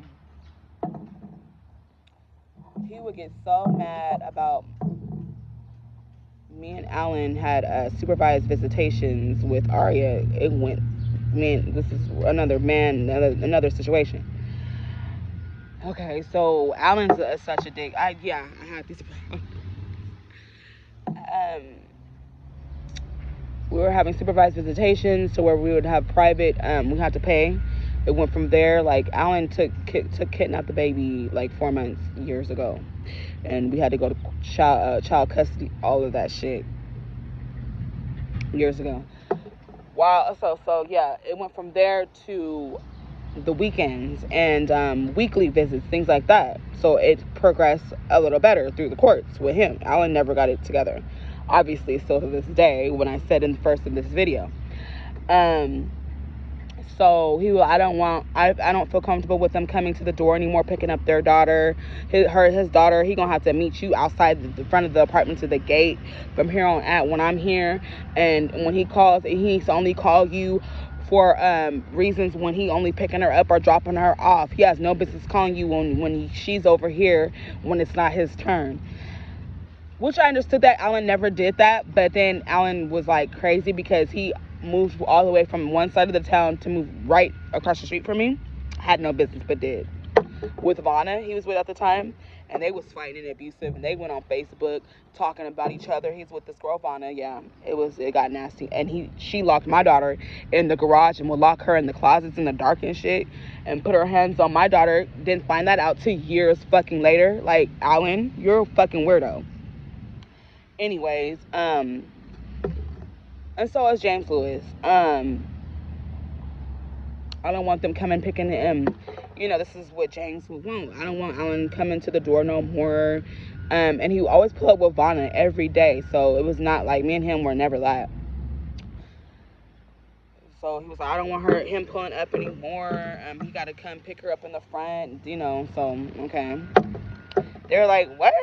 he would get so mad about me and Alan had supervised visitations with Aria. It went this is another man, another situation. Okay, so Alan's such a dick. I had these. We were having supervised visitations, so where we would have private. We had to pay. It went from there. Like Alan took kidnapped the baby like 4 months years ago, and we had to go to child custody. All of that shit years ago. Wow. So yeah, it went from there to the weekends and weekly visits, things like that. So it progressed a little better through the courts with him. Alan never got it together, obviously, still to this day. When I said in the first of this video, so he will. I don't feel comfortable with them coming to the door anymore, picking up their daughter, his daughter. He gonna have to meet you outside the front of the apartment to the gate from here on out when I'm here. And when he calls, he needs to only call you for reasons when he only picking her up or dropping her off. He has no business calling you when she's over here when it's not his turn. Which I understood that Alan never did that, but then Alan was like crazy because he moved all the way from one side of the town to move right across the street from me. Had no business, but did. With Vanna, he was with at the time, and they was fighting and abusive, and they went on Facebook talking about each other. He's with this girl Vanna. Yeah, it got nasty, and she locked my daughter in the garage and would lock her in the closets in the dark and shit, and put her hands on my daughter. Didn't find that out till years fucking later. Like, Alan, you're a fucking weirdo. Anyways, and so is James Lewis. I don't want them coming picking him. This is what James would want. I don't want Alan coming to the door no more. And he would always pull up with Vanna every day. So it was not like me and him were never that. So he was like, I don't want him pulling up anymore. He got to come pick her up in the front, So, okay. They're like, what?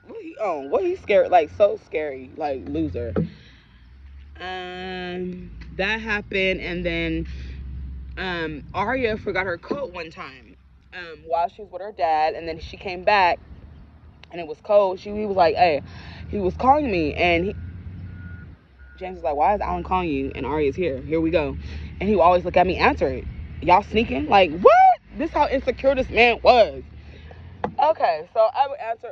What he on? What he scared? Like, so scary. Like, loser. That happened, and then Aria forgot her coat one time while she was with her dad, and then she came back and it was cold. He was like, hey, he was calling me, and James was like, why is Alan calling you? And Aria's here we go. And he would always look at me, answer it. Y'all sneaking? Like, what? This how insecure this man was. Okay, so I would answer,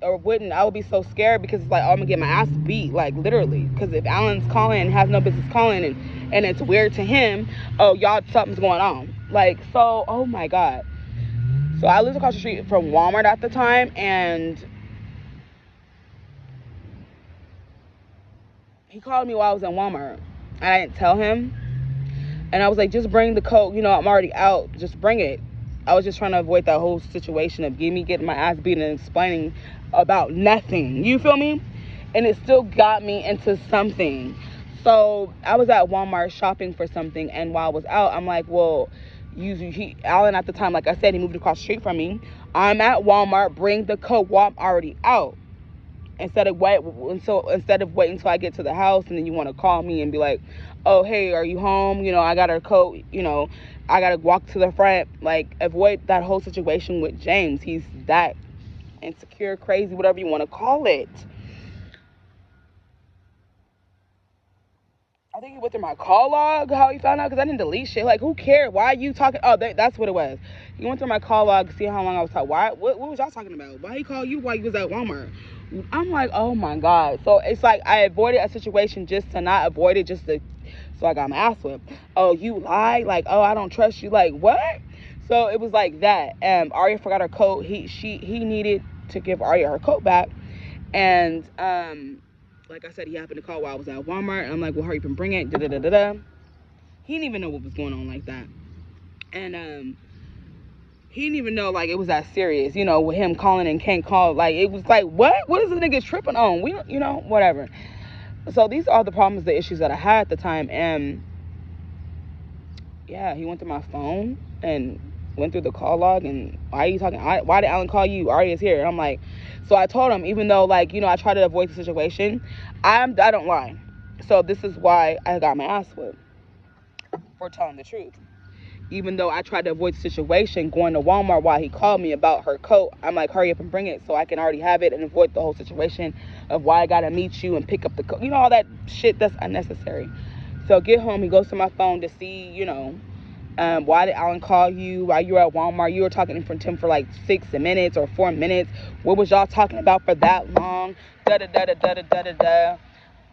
or wouldn't. I would be so scared because it's like, oh, I'm gonna get my ass beat, like literally. Because if Alan's calling and has no business calling, and it's weird to him, oh, y'all, something's going on. Like, so, oh my God. So I lived across the street from Walmart at the time, and he called me while I was in Walmart, and I didn't tell him. And I was like, just bring the coat. I'm already out. Just bring it. I was just trying to avoid that whole situation of getting my ass beat and explaining about nothing. You feel me? And it still got me into something. So I was at Walmart shopping for something, and while I was out, I'm like, well, Alan at the time, like I said, he moved across the street from me. I'm at Walmart, bring the coat while I'm already out. Instead of waiting till I get to the house, and then you want to call me and be like, oh, hey, are you home? I got her coat, I got to walk to the front. Like, avoid that whole situation with James. He's that insecure, crazy, whatever you want to call it. I think he went through my call log, how he found out, because I didn't delete shit. Like, who cared? Why are you talking? Oh, that's what it was. He went through my call log to see how long I was talking. What was y'all talking about? Why he called you while you was at Walmart? I'm like, oh my God. So it's like I avoided a situation just to not avoid it, so I got my ass whipped. Oh, you lied? Like, oh, I don't trust you. Like, what? So it was like that. Aria forgot her coat. He needed to give Aria her coat back. And like I said, he happened to call while I was at Walmart. And I'm like, well, hurry up and bring it. He didn't even know what was going on like that. And he didn't even know, like, it was that serious, with him calling and can't call. Like, it was like, what is this nigga tripping on? We don't, whatever. So these are the problems, the issues that I had at the time. And yeah, he went through my phone and went through the call log. And why are you talking? Why did Alan call you? Aria's here. And I'm like, so I told him, even though, like, I try to avoid the situation, I don't lie. So this is why I got my ass whipped for telling the truth. Even though I tried to avoid the situation, going to Walmart while he called me about her coat, I'm like, hurry up and bring it so I can already have it and avoid the whole situation of why I gotta meet you and pick up the coat. All that shit that's unnecessary. So get home, he goes to my phone to see, why did Alan call you while you were at Walmart? You were talking to him for like 6 minutes or 4 minutes. What was y'all talking about for that long? Da da da da da da da da.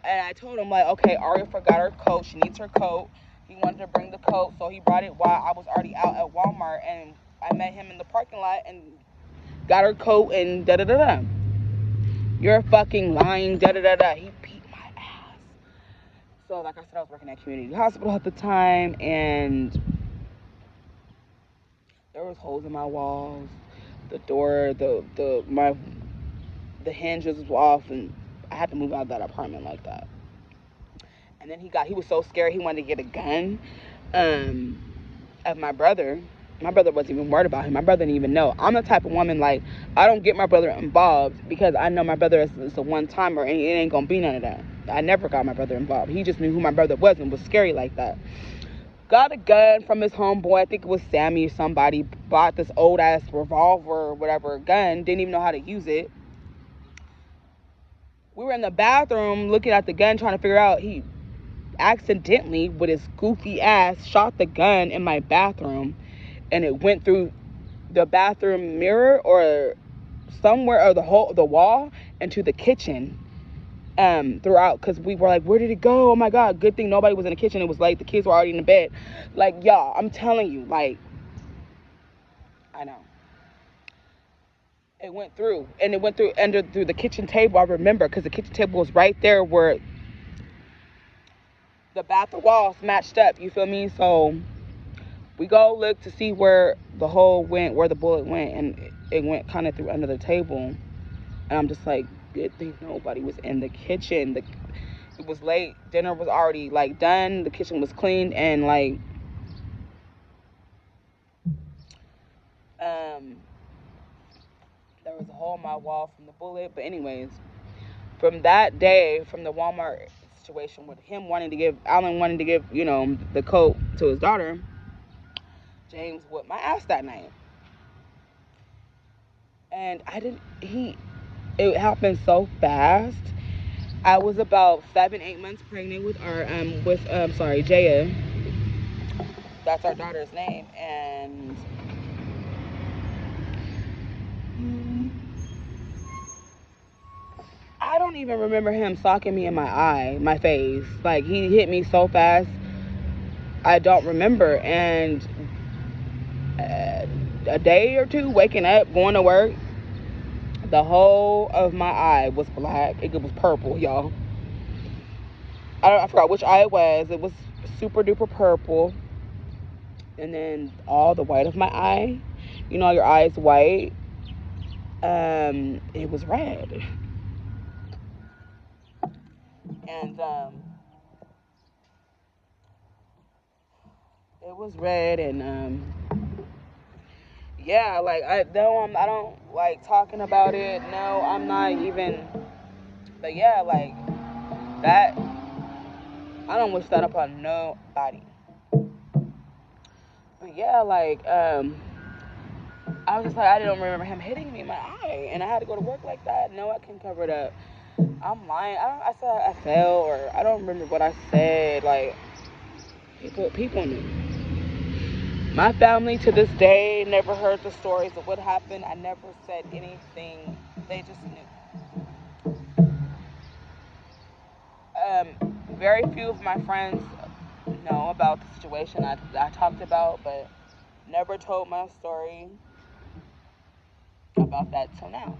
And I told him, like, okay, Aria forgot her coat. She needs her coat. He wanted to bring the coat, so he brought it while I was already out at Walmart. And I met him in the parking lot and got her coat and da da da da. You're fucking lying, da da da da. He beat my ass. So, like I said, I was working at community hospital at the time, and there was holes in my walls. The door, the hinges was off, and I had to move out of that apartment like that. And then he was so scared he wanted to get a gun of my brother. My brother wasn't even worried about him. My brother didn't even know. I'm the type of woman, like, I don't get my brother involved because I know my brother is a one-timer and it ain't gonna be none of that. I never got my brother involved. He just knew who my brother was and was scary like that. Got a gun from his homeboy. I think it was Sammy or somebody. Bought this old-ass revolver or whatever gun. Didn't even know how to use it. We were in the bathroom looking at the gun trying to figure out. He accidentally, with his goofy ass, shot the gun in my bathroom, and it went through the bathroom mirror or somewhere, or the wall, into the kitchen throughout, because we were like, where did it go? Oh my god, good thing nobody was in the kitchen. It was late, the kids were already in the bed. Like, y'all, I'm telling you, like, I know it went through, and it went through the kitchen table. I remember, because the kitchen table was right there where the bathroom walls matched up, you feel me? So we go look to see where the hole went, where the bullet went, and it went kind of through under the table. And I'm just like, good thing nobody was in the kitchen. It was late. Dinner was already, like, done. The kitchen was cleaned, and, like, there was a hole in my wall from the bullet. But anyways, from that day, from the Walmart situation with him Alan wanting to give, the coat to his daughter, James whipped my ass that night. And it happened so fast. I was about 7-8 months pregnant with Jaya. That's our daughter's name. And I don't even remember him socking me in my face. Like, he hit me so fast, I don't remember. And a day or two waking up, going to work, the whole of my eye was black. It was purple, y'all. I forgot which eye it was. It was super duper purple. And then all the white of my eye, your eye is white. It was red. And it was red, and yeah, like, I don't like talking about it. No, I'm not even. But yeah, like, that, I don't wish that upon nobody. But yeah, like, I was just like, I don't remember him hitting me in my eye, and I had to go to work like that. No, I can cover it up. I'm lying. I said I fell, or I don't remember what I said. Like, people knew. My family to this day never heard the stories of what happened. I never said anything. They just knew. Very few of my friends know about the situation I talked about, but never told my story about that till now.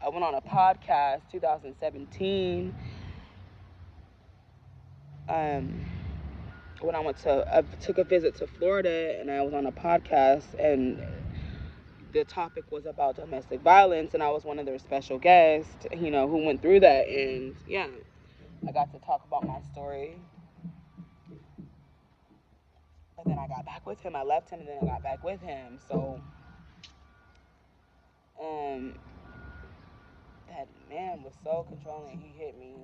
I went on a podcast 2017. When I took a visit to Florida, and I was on a podcast, and the topic was about domestic violence, and I was one of their special guests, who went through that. And yeah, I got to talk about my story. But then I got back with him. I left him, and then I got back with him. So, that man was so controlling. He hit me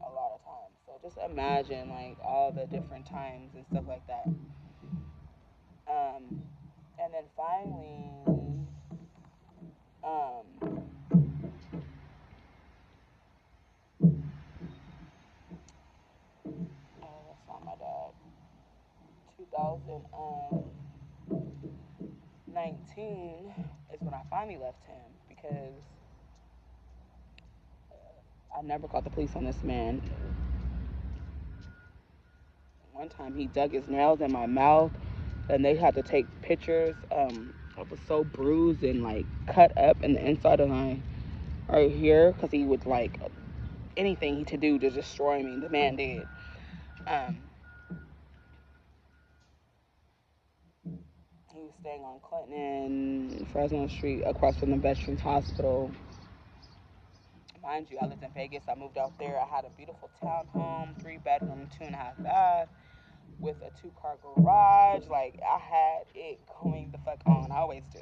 a lot of times. So just imagine, like, all the different times and stuff like that. And then finally, um, is when I finally left him because I never called the police on this man. One time he dug his nails in my mouth and they had to take pictures. I was so bruised and like cut up in the inside of my right here because he would like anything to do to destroy me. The man did. Um, he was staying on Clinton and Fresno Street across from the Veterans Hospital. Mind you, I lived in Vegas. I moved out there. I had a beautiful townhome, 3 bedroom, 2.5 bath, with a 2-car garage. Like I had it going the fuck on. I always do.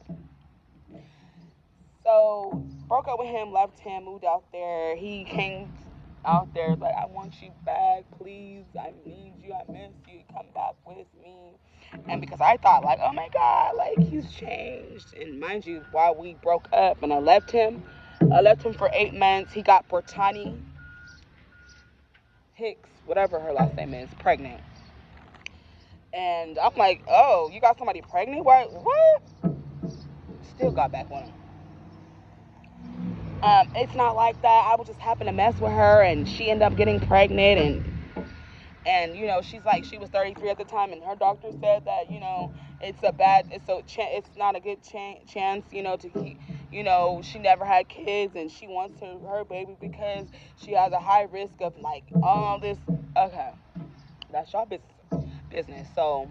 So broke up with him, left him, moved out there. He came out there like, I want you back, please. I need you. I miss you. Come back with me. And because I thought like, oh my God, like he's changed. And mind you, while we broke up and I left him for 8 months. He got Bertani Hicks, whatever her last name is, pregnant. And I'm like, oh, you got somebody pregnant? What? Still got back on him. It's not like that. I would just happen to mess with her, and she ended up getting pregnant, and you know, she's like, she was 33 at the time, and her doctor said that, you know, it's not a good chance, you know, to keep, you know, she never had kids, and she wants her baby because she has a high risk of like all this. Okay, that's your business. So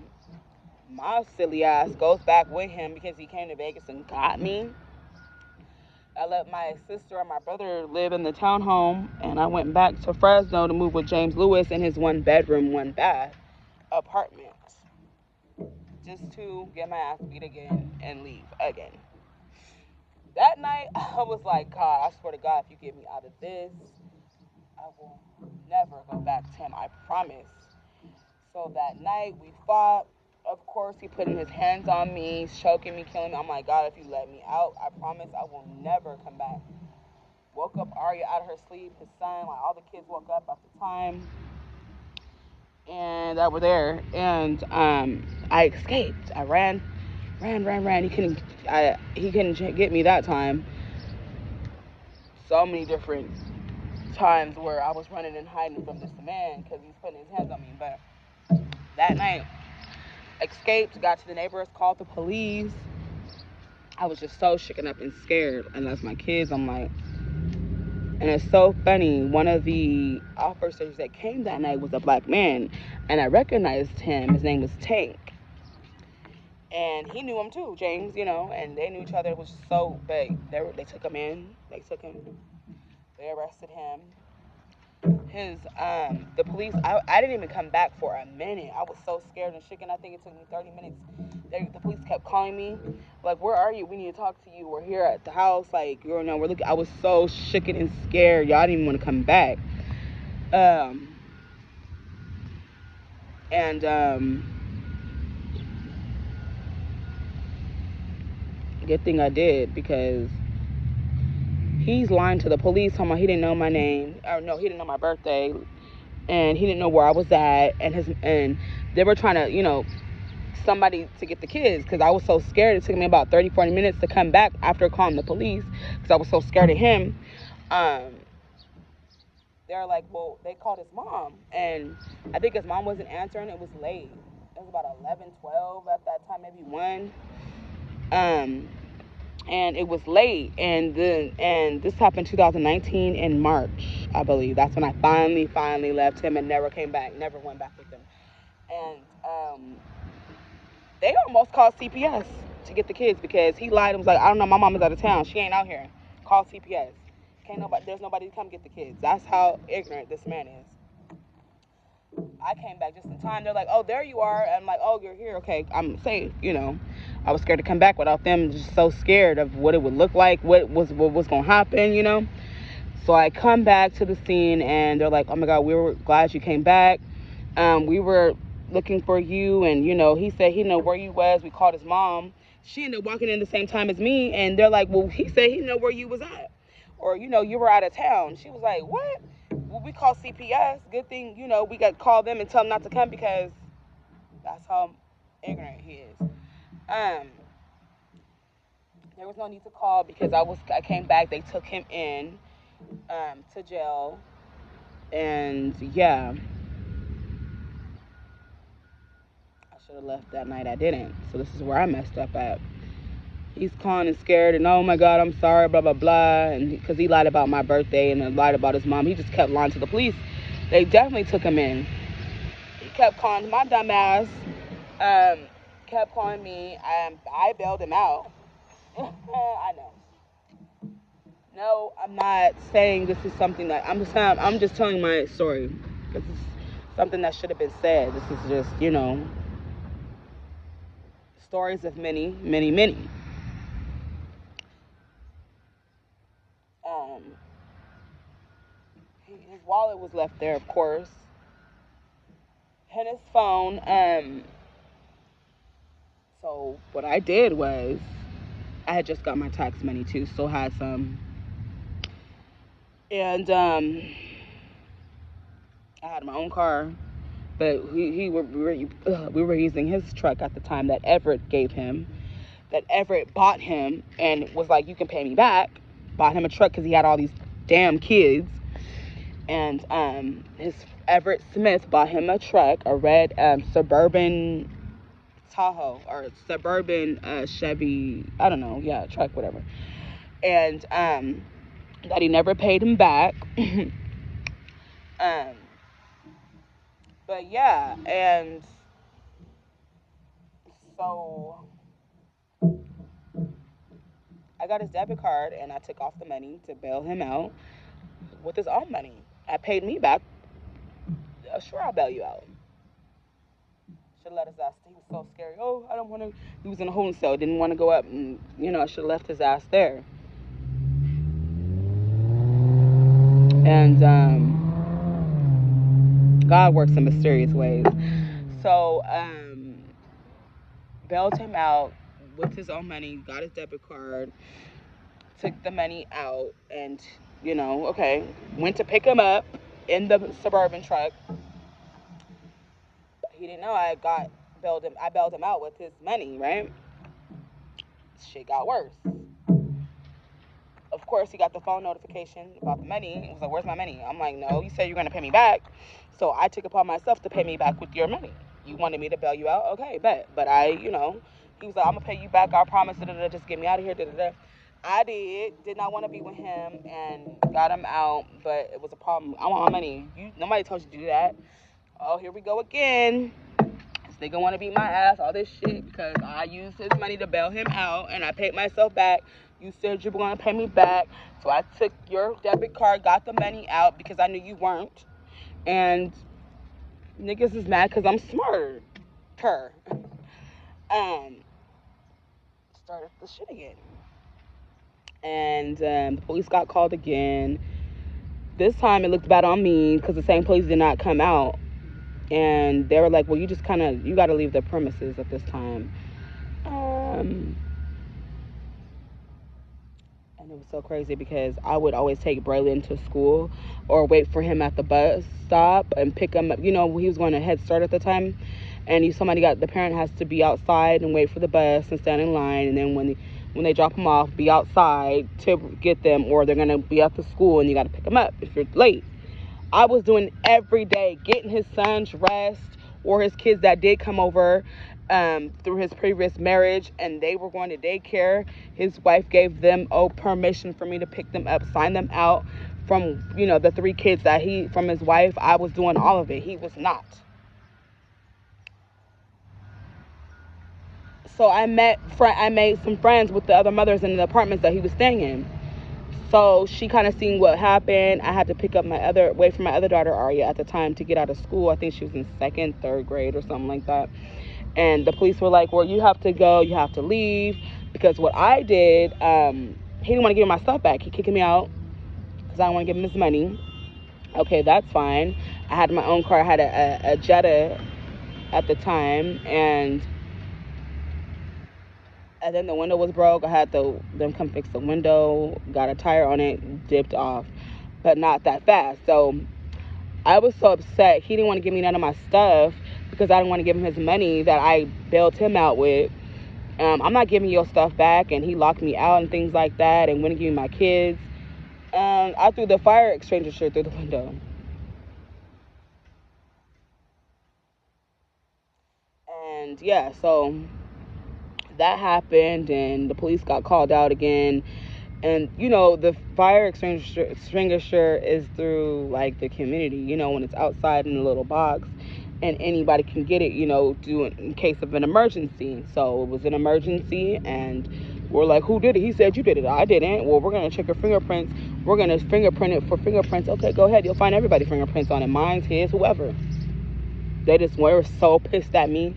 my silly ass goes back with him because he came to Vegas and got me. I let my sister and my brother live in the townhome, and I went back to Fresno to move with James Lewis in his 1 bedroom, 1 bath apartment, just to get my ass beat again and leave again. That night, I was like, God, I swear to God, if you get me out of this, I will never go back to him. I promise. So that night, we fought. Of course, he putting his hands on me, choking me, killing me. I'm like, God, if you let me out, I promise I will never come back. Woke up Arya out of her sleep, his son, like all the kids woke up at the time, and that were there. And I escaped. I ran. He couldn't get me that time. So many different times where I was running and hiding from this man because he's putting his hands on me. But that night, escaped, got to the neighbors, called the police. I was just so shaken up and scared. And that's my kids. I'm like, and it's so funny. One of the officers that came that night was a black man, and I recognized him. His name was Tank, and he knew him too, James. You know, and they knew each other. It was just so big. They took him in. They arrested him. The police. I didn't even come back for a minute. I was so scared and shaken. I think it took me 30 minutes. The police kept calling me, like, "Where are you? We need to talk to you. We're here at the house. Like, you know, we're looking." I was so shaken and scared. Y'all didn't even want to come back. Um, and Good thing I did because he's lying to the police. Talking about he didn't know my name. Or no, he didn't know my birthday, and he didn't know where I was at. And they were trying to, you know, somebody to get the kids because I was so scared. It took me about 30, 40 minutes to come back after calling the police because I was so scared of him. They're like, well, they called his mom, and I think his mom wasn't answering. It was late. It was about 11, 12 at that time, maybe 1. And it was late, and this happened 2019 in March, I believe. That's when I finally left him and never came back, never went back with him. And they almost called CPS to get the kids because he lied and was like, I don't know, my mom is out of town, she ain't out here. Call CPS. There's nobody to come get the kids. That's how ignorant this man is. I came back just in time. They're like, oh, there you are. And I'm like, oh, you're here. Okay, I'm safe. You know, I was scared to come back without them. Just so scared of what it would look like, what was going to happen, you know. So I come back to the scene, and they're like, oh, my God, we were glad you came back. We were looking for you. And, you know, he said he didn't know where you was. We called his mom. She ended up walking in the same time as me. And they're like, well, he said he didn't know where you was at. Or, you know, you were out of town. She was like, what? Well, we called CPS. Good thing, you know, we got to call them and tell them not to come because that's how ignorant he is. Um, there was no need to call because I came back. They took him in to jail, and yeah, I should have left that night. I didn't. So this is where I messed up at. He's calling and scared, and oh my God, I'm sorry, blah blah blah, and because he lied about my birthday and lied about his mom, he just kept lying to the police. They definitely took him in. He kept calling my dumb ass. Um, kept calling me. I bailed him out. I know. No, I'm not saying this is something that I'm just telling my story. This is something that should have been said. This is just, stories of many, many, many. Um, his wallet was left there, of course, and his phone. So what I did was I had just got my tax money too, still had some, and I had my own car, but we were using his truck at the time that Everett gave him, that Everett bought him, and was like, you can pay me back. Bought him a truck because he had all these damn kids, and his Everett Smith bought him a truck, a red Suburban Tahoe or Suburban Chevy, I don't know, yeah, truck, whatever, and that he never paid him back. um, but yeah, and so I got his debit card and I took off the money to bail him out with his own money. I paid me back. Sure, I'll bail you out. Should have let his ass. He was so scary. Oh, I don't want to. He was in a holding cell. Didn't want to go up, and I should have left his ass there. And God works in mysterious ways. So bailed him out with his own money. Got his debit card. Took the money out, and okay, went to pick him up in the Suburban truck. He didn't know I bailed him out with his money, right? Shit got worse. Of course, he got the phone notification about the money. He was like, where's my money? I'm like, no, you said you're going to pay me back. So I took it upon myself to pay me back with your money. You wanted me to bail you out? Okay, bet. But he was like, I'm going to pay you back. I promise. Just get me out of here. I did not want to be with him and got him out. But it was a problem. I want my money. Nobody told you to do that. Oh, here we go again. This nigga want to beat my ass, all this shit, because I used his money to bail him out, and I paid myself back. You said you were going to pay me back, so I took your debit card, got the money out, because I knew you weren't, and niggas is mad because I'm smarter. Started the shit again. And the police got called again. This time it looked bad on me, because the same police did not come out. And they were like, well, you just you got to leave the premises at this time. And it was so crazy because I would always take Braylon to school or wait for him at the bus stop and pick him up. He was going to Head Start at the time. And the parent has to be outside and wait for the bus and stand in line. And then when they drop them off, be outside to get them, or they're going to be at the school and you got to pick them up if you're late. I was doing every day, getting his son dressed, or his kids that did come over through his previous marriage, and they were going to daycare. His wife gave them permission for me to pick them up, sign them out from the 3 kids from his wife. I was doing all of it. He was not. So I made some friends with the other mothers in the apartments that he was staying in. So she kind of seen what happened. I had to pick up wait for my other daughter, Aria, at the time to get out of school. I think she was in 2nd, 3rd grade or something like that. And the police were like, well, you have to go. You have to leave. Because what I did, he didn't want to give me my stuff back. He kicked me out because I didn't want to give him his money. Okay, that's fine. I had my own car. I had a Jetta at the time. And then the window was broke. I had them come fix the window, got a tire on it, dipped off, but not that fast. So I was so upset. He didn't want to give me none of my stuff because I didn't want to give him his money that I bailed him out with. I'm not giving your stuff back, and he locked me out and things like that, and wouldn't give me my kids. I threw the fire extinguisher through the window. And yeah, so that happened, and the police got called out again. And the fire extinguisher is through like the community, when it's outside in a little box, and anybody can get it, do it in case of an emergency. So it was an emergency, and we're like, who did it? He said, you did it. I didn't. Well, we're going to check your fingerprints. We're going to fingerprint it for fingerprints. Okay, go ahead. You'll find everybody's fingerprints on it. Mine's, his, whoever. They just were so pissed at me.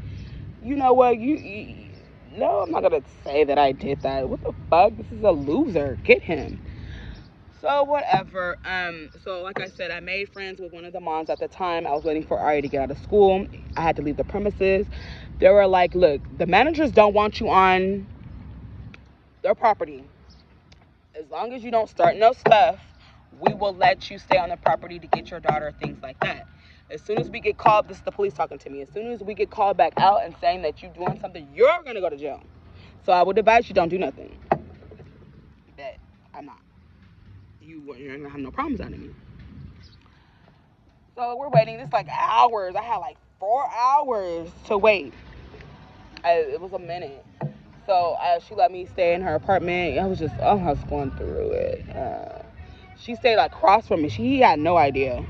You know what? No, I'm not going to say that I did that. What the fuck? This is a loser. Get him. So whatever. So like I said, I made friends with one of the moms at the time. I was waiting for Ari to get out of school. I had to leave the premises. They were like, look, the managers don't want you on their property. As long as you don't start no stuff, we will let you stay on the property to get your daughter, things like that. As soon as we get called, this is the police talking to me. As soon as we get called back out and saying that you're doing something, you're going to go to jail. So I would advise you don't do nothing. But I'm not. You're going to have no problems out of me. So we're waiting. It's like hours. I had like 4 hours to wait. It was a minute. So she let me stay in her apartment. I was going through it. She stayed like across from me. He had no idea.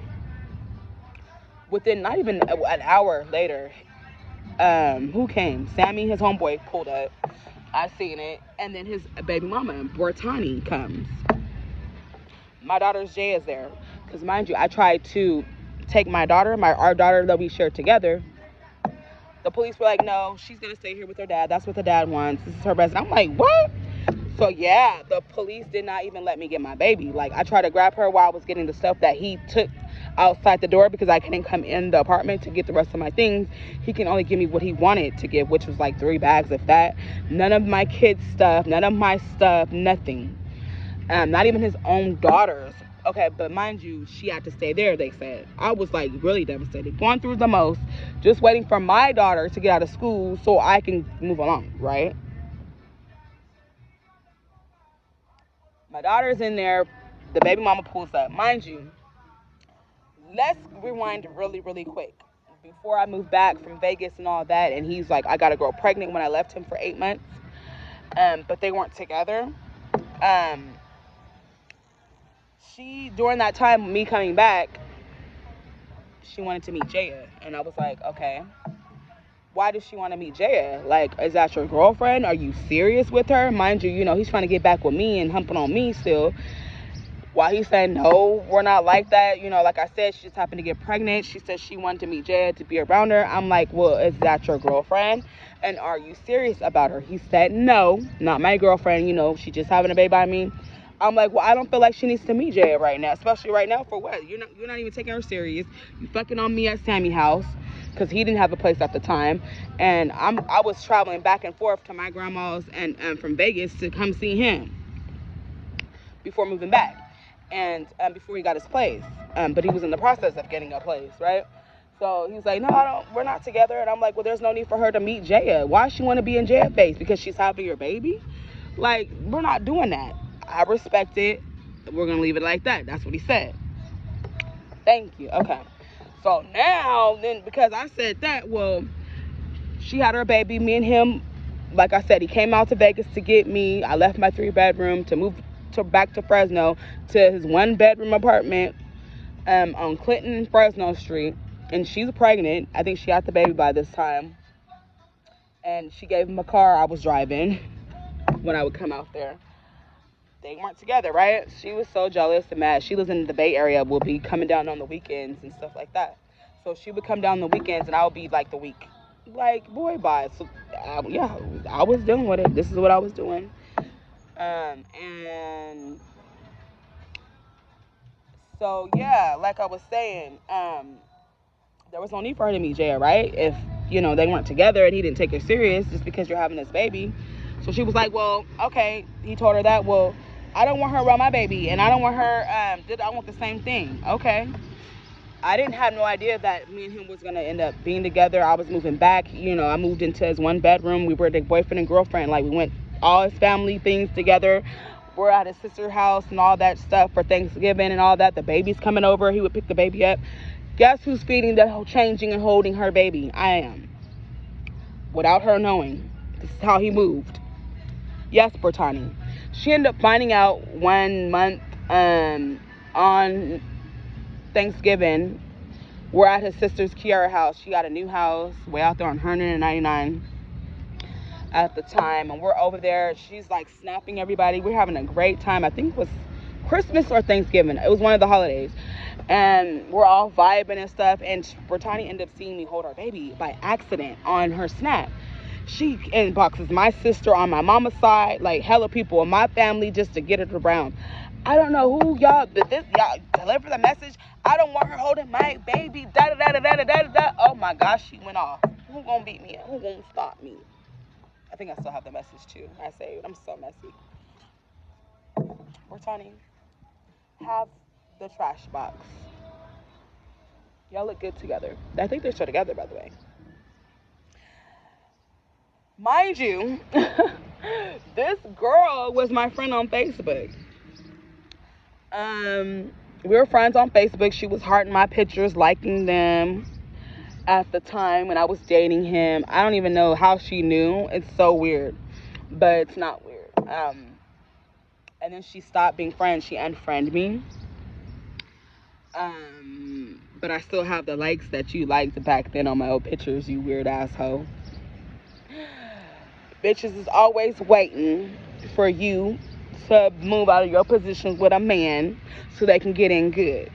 Within not even an hour later, who came? Sammy, his homeboy, pulled up. I seen it. And then his baby mama, Bortani, comes. My daughter's Jay is there. Because mind you, I tried to take my daughter, our daughter that we shared together. The police were like, no, she's going to stay here with her dad. That's what the dad wants. This is her residence. I'm like, what? So yeah, the police did not even let me get my baby. Like, I tried to grab her while I was getting the stuff that he took outside the door, because I couldn't come in the apartment to get the rest of my things. He can only give me what he wanted to give, which was like 3 bags, if that. None of my kids' stuff, none of my stuff, nothing. Not even his own daughter's. Okay, but mind you, she had to stay there, they said. I was like really devastated, going through the most, just waiting for my daughter to get out of school so I can move along, right? My daughter's in there, the baby mama pulls up. Mind you, let's rewind really, really quick. Before I moved back from Vegas and all that, and he's like, I got a girl pregnant when I left him for 8 months, but they weren't together. She, during that time, me coming back, she wanted to meet Jaya. And I was like, okay, why does she want to meet Jaya? Like, is that your girlfriend? Are you serious with her? Mind you, he's trying to get back with me and humping on me still. While he's saying, no, we're not like that. Like I said, she just happened to get pregnant. She said she wanted to meet Jaya to be around her. I'm like, well, is that your girlfriend? And are you serious about her? He said, no, not my girlfriend. She just having a baby by me. I'm like, well, I don't feel like she needs to meet Jaya right now, especially right now. For what? You're not even taking her serious. You fucking on me at Sammy's house, because he didn't have a place at the time, and I was traveling back and forth to my grandma's and from Vegas to come see him before moving back, and before he got his place, but he was in the process of getting a place, right? So he was like, no, we're not together. And I'm like, well, there's no need for her to meet Jaya. Why does she want to be in Jaya's face? Because she's having your baby? Like, we're not doing that. I respect it. We're going to leave it like that. That's what he said. Thank you. Okay. So now, then, because I said that, well, she had her baby. Me and him, like I said, he came out to Vegas to get me. I left my 3-bedroom to move back to Fresno to his 1-bedroom apartment on Clinton and Fresno Street. And she's pregnant. I think she had the baby by this time. And she gave him a car I was driving when I would come out there. They weren't together, right? She was so jealous and mad. She lives in the Bay Area, will be coming down on the weekends and stuff like that. So she would come down the weekends, and I would be like the week. Like, boy, bye. So, yeah, I was dealing with it. This is what I was doing. And so, yeah, like I was saying, there was no need for her to meet Jaya, right? If, they weren't together and he didn't take her serious just because you're having this baby. So she was like, well, okay. He told her that, well, I don't want her around my baby, and I don't want her, I want the same thing. Okay. I didn't have no idea that me and him was gonna end up being together. I was moving back. I moved into his one bedroom. We were the boyfriend and girlfriend. Like, we went all his family things together. We're at his sister's house and all that stuff for Thanksgiving and all that. The baby's coming over. He would pick the baby up. Guess who's feeding changing and holding her baby? I am. Without her knowing. This is how he moved. Yes, Bertani. She ended up finding out 1 month on Thanksgiving. We're at his sister's Kiara house. She got a new house way out there on 199 at the time, and we're over there. She's like snapping everybody. We're having a great time. I think it was Christmas or Thanksgiving. It was one of the holidays, and we're all vibing and stuff. And Brittany ended up seeing me hold her baby by accident on her snap. She inboxes my sister on my mama's side, like hella people in my family, just to get her to Brown. I don't know who y'all, but y'all deliver the message. I don't want her holding my baby. Da da da da da da da. Oh my gosh, she went off. Who gonna beat me? Who gonna stop me? I think I still have the message too. I saved. I'm so messy. Brittany, have the trash box. Y'all look good together. I think they're still together, by the way. Mind you, this girl was my friend on Facebook. We were friends on Facebook. She was hearting my pictures, liking them at the time when I was dating him. I don't even know how she knew. It's so weird, but it's not weird. And then she stopped being friends. She unfriended me. But I still have the likes that you liked back then on my old pictures, you weird asshole. Bitches is always waiting for you to move out of your position with a man so they can get in good.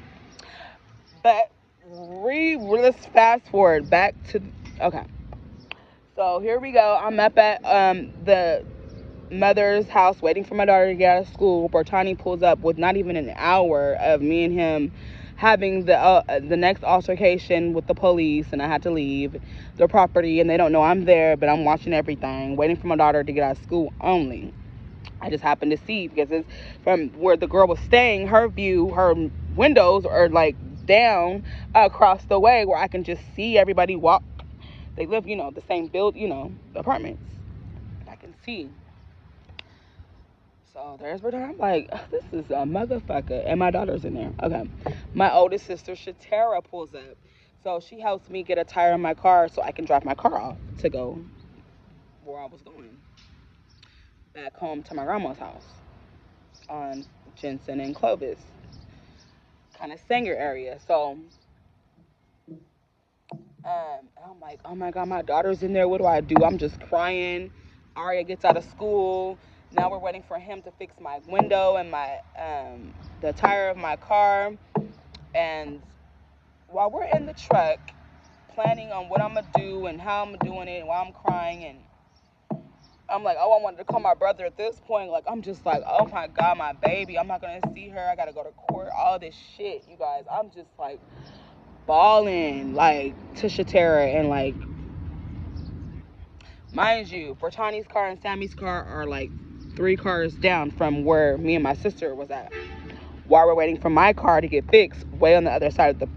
But let's fast forward back to, okay. So here we go. I'm up at the mother's house waiting for my daughter to get out of school. Bertani pulls up with not even an hour of me and him having the next altercation with the police, and I had to leave the property, and they don't know I'm there, but I'm watching everything, waiting for my daughter to get out of school only. I just happened to see, because it's from where the girl was staying, her windows are like down across the way where I can just see everybody walk. They live, the same apartments. I can see. So there's where I'm like, this is a motherfucker. And my daughter's in there. Okay. My oldest sister, Shatara, pulls up. So she helps me get a tire in my car so I can drive my car off to go where I was going. Back home to my grandma's house on Jensen and Clovis. Kind of Sanger area. So I'm like, oh my God, my daughter's in there. What do I do? I'm just crying. Aria gets out of school. Now we're waiting for him to fix my window and my the tire of my car. And while we're in the truck, planning on what I'm gonna do and how I'm doing it, and while I'm crying, and I'm like, oh, I wanted to call my brother at this point. Like, I'm just like, oh my God, my baby. I'm not gonna see her. I gotta go to court. All this shit, you guys. I'm just like bawling, like, to Shatara, and like, mind you, Brittany's car and Sammy's car are like 3 cars down from where me and my sister was at, while we're waiting for my car to get fixed way on the other side of the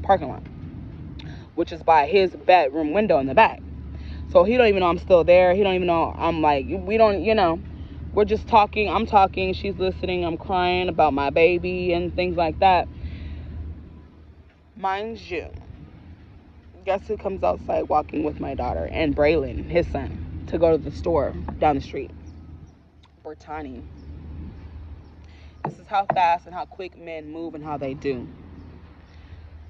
parking lot, which is by his bedroom window in the back. So he don't even know I'm still there. He don't even know I'm like, we don't, we're just talking. I'm talking, she's listening. I'm crying about my baby and things like that. Mind you, guess who comes outside walking with my daughter and Braylon, his son, to go to the store down the street? Brittany. This is how fast and how quick men move and how they do.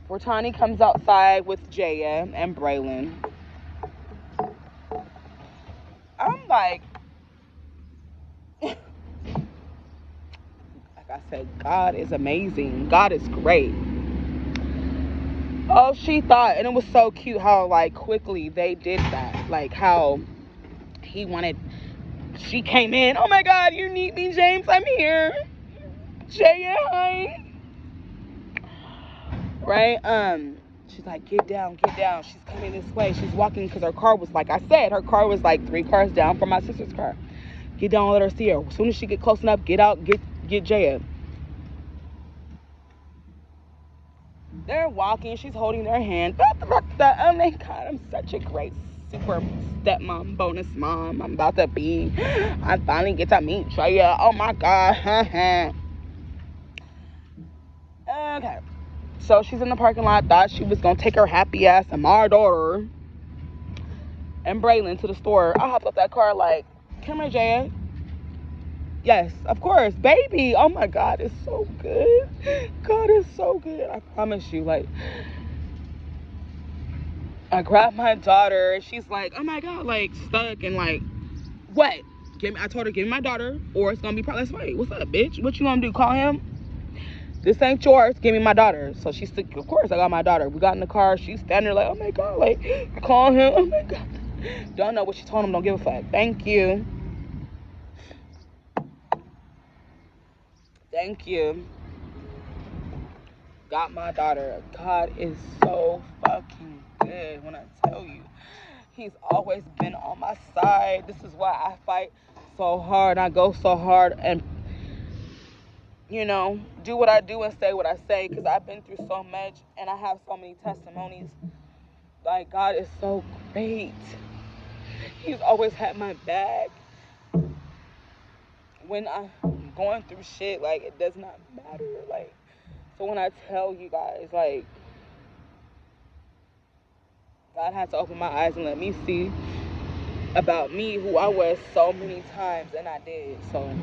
Brittany comes outside with Jaya and Braylon. I'm like I said, God is amazing. God is great. Oh, she thought, and it was so cute how like quickly they did that. Like how she came in. Oh my God, you need me, James? I'm here. Jaya, hi. Right? She's like, get down. She's coming this way. She's walking because her car was, like I said, her car was like 3 cars down from my sister's car. Get down, let her see her. As soon as she get close enough, get out, get Jaya. They're walking. She's holding their hand. Oh my God, I'm such a great super stepmom, bonus mom. I'm about to be. I finally get to meet Traya. Oh my God. Okay. So she's in the parking lot. Thought she was going to take her happy ass and my daughter and Braylon to the store. I hopped up that car like, come here, Jaya. Yes, of course, baby. Oh my God, it's so good. God is so good. I promise you. Like, I grabbed my daughter, and she's like, "Oh my God," like stuck and like, what? I told her, give me my daughter, or it's gonna be probably. Wait, what's up, bitch? What you gonna do? Call him? This ain't yours. Give me my daughter. So she's like, of course, I got my daughter. We got in the car. She's standing there like, oh my God, like, call him. Oh my God. Don't know what she told him. Don't give a fuck. Thank you. Thank you. Got my daughter. God is so fucking good when I tell you. He's always been on my side. This is why I fight so hard. I go so hard and, you know, do what I do and say what I say, because I've been through so much and I have so many testimonies. Like, God is so great. He's always had my back. When I'm going through shit, like, it does not matter. Like, so when I tell you guys, like, God had to open my eyes and let me see about me, who I was so many times, and I did. So,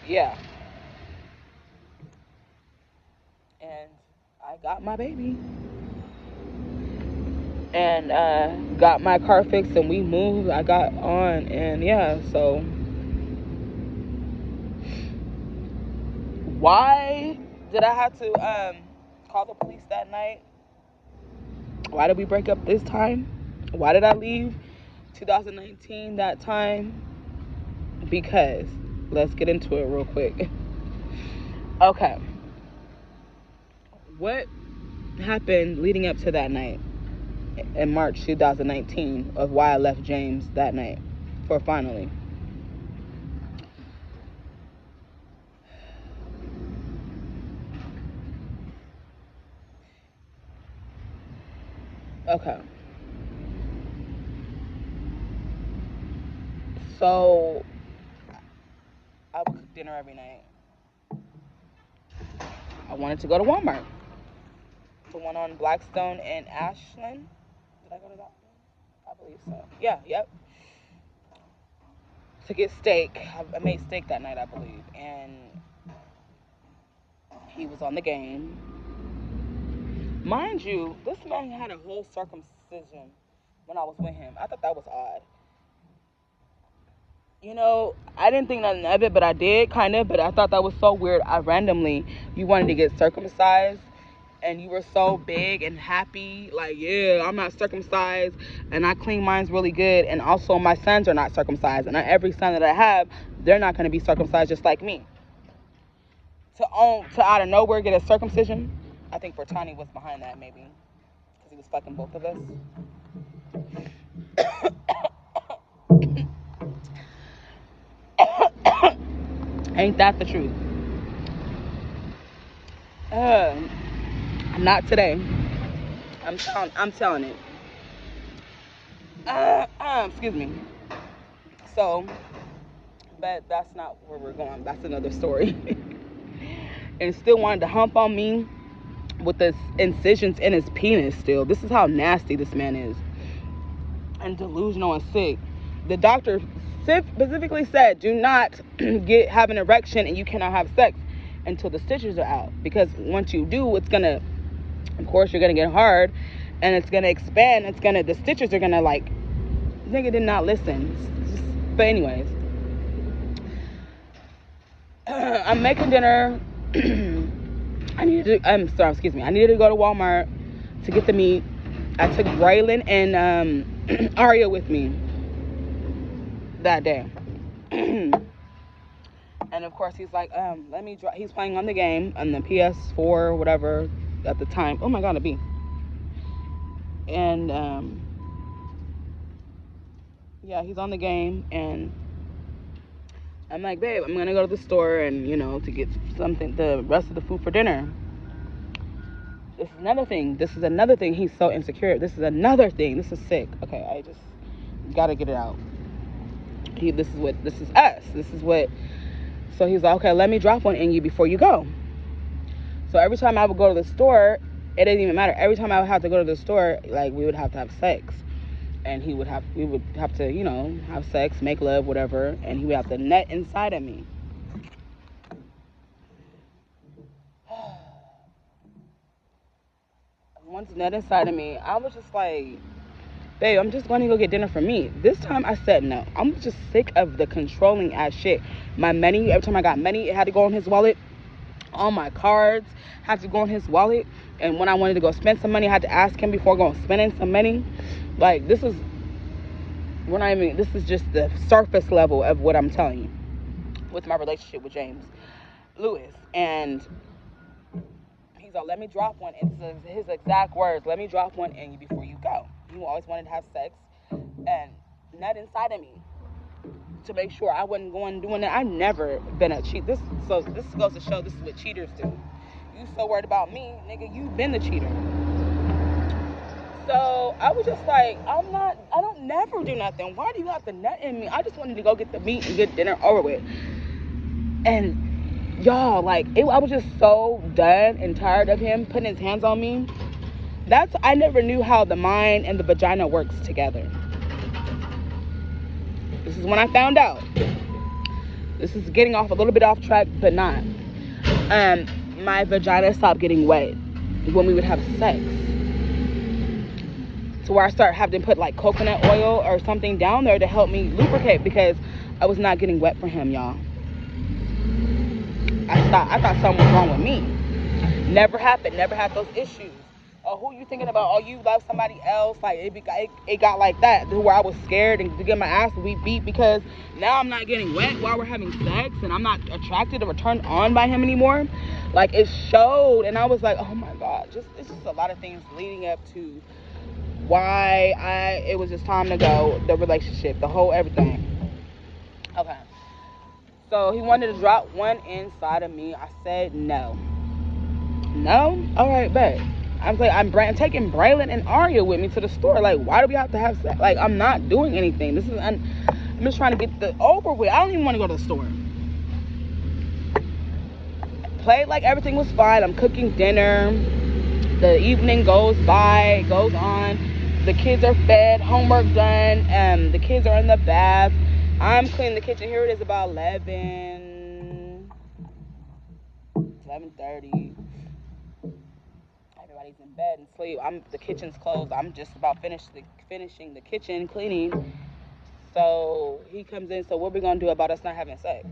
yeah. And I got my baby. And got my car fixed, and we moved. I got on, and yeah, so why did I have to call the police that night? Why did we break up this time? Why did I leave 2019 that time? Because, let's get into it real quick. Okay. What happened leading up to that night in March 2019 of why I left James that night for finally? Okay. So I would cook dinner every night. I wanted to go to Walmart. The one on Blackstone and Ashland. Did I go to that one? I believe so. Yeah, yep. To get steak. I made steak that night, I believe. And he was on the game. Mind you, this man had a whole circumcision when I was with him. I thought that was odd. You know, I didn't think nothing of it, but I did, kind of. But I thought that was so weird. You wanted to get circumcised, and you were so big and happy. Like, yeah, I'm not circumcised, and I clean mine's really good. And also, my sons are not circumcised. And every son that I have, they're not going to be circumcised just like me. To out of nowhere get a circumcision, I think Bertani was behind that, maybe. Because he was fucking both of us. Ain't that the truth? Not today. I'm telling it. Excuse me. So, but that's not where we're going. That's another story. And still wanted to hump on me with the incisions in his penis still. This is how nasty this man is. And delusional and sick. The doctor specifically said, do not have an erection and you cannot have sex until the stitches are out. Because once you do, it's going to, of course, you're going to get hard. And it's going to expand. The stitches are going to like, nigga did not listen. But anyways. I'm making dinner. I needed to go to Walmart to get the meat. I took Braylon and Aria with me that day. And of course he's like, let me drive. He's playing on the game on the PS4 or whatever at the time. Oh my God, a bee. And yeah, he's on the game, and I'm like, babe, I'm gonna go to the store and to get something, the rest of the food for dinner. This is another thing. This is another thing. He's so insecure. This is another thing. This is sick. Okay, I just gotta get it out. This is us. This is what. So he's like, okay, let me drop one in you before you go. So every time I would go to the store, it didn't even matter. Every time I would have to go to the store, like we would have to have sex, and we would have to, have sex, make love, whatever, and he would have to nut inside of me. Once nut inside of me, I was just like, babe, I'm just going to go get dinner for me. This time I said no. I'm just sick of the controlling ass shit. My money, every time I got money, it had to go in his wallet. All my cards had to go in his wallet. And when I wanted to go spend some money, I had to ask him before going spending some money. Like, this is just the surface level of what I'm telling you with my relationship with James Lewis. And he's like, let me drop one. It's his exact words. Let me drop one in you before you go. He always wanted to have sex and nut inside of me to make sure I wasn't going doing that. I've never been a cheat. This goes to show this is what cheaters do. You so worried about me, nigga, you've been the cheater. So I was just like, I don't never do nothing. Why do you have to nut in me? I just wanted to go get the meat and get dinner over with. And y'all, like, I was just so done and tired of him putting his hands on me. I never knew how the mind and the vagina works together. This is when I found out. This is getting off a little bit off track, but not. My vagina stopped getting wet when we would have sex. To where I started having to put like coconut oil or something down there to help me lubricate because I was not getting wet for him, y'all. I thought something was wrong with me. Never happened. Never had those issues. Oh, who you thinking about? Oh, you love somebody else? Like it got like that, where I was scared and to get my ass beat because now I'm not getting wet while we're having sex and I'm not attracted or turned on by him anymore. Like it showed, and I was like, oh my God, it's just a lot of things leading up to why it was just time to go. The relationship, the whole everything. Okay. So he wanted to drop one inside of me. I said no. No? All right, bet. I'm like, I'm taking Braylon and Arya with me to the store. Like, why do we have to have sex? Like, I'm not doing anything. I'm just trying to get the over with. I don't even want to go to the store. Played like everything was fine. I'm cooking dinner. The evening goes on. The kids are fed, homework done. The kids are in the bath. I'm cleaning the kitchen. Here it is about 11:30. Everybody's in bed and sleep. The kitchen's closed. I'm just about finishing the kitchen cleaning. So he comes in. So what are we gonna do about us not having sex?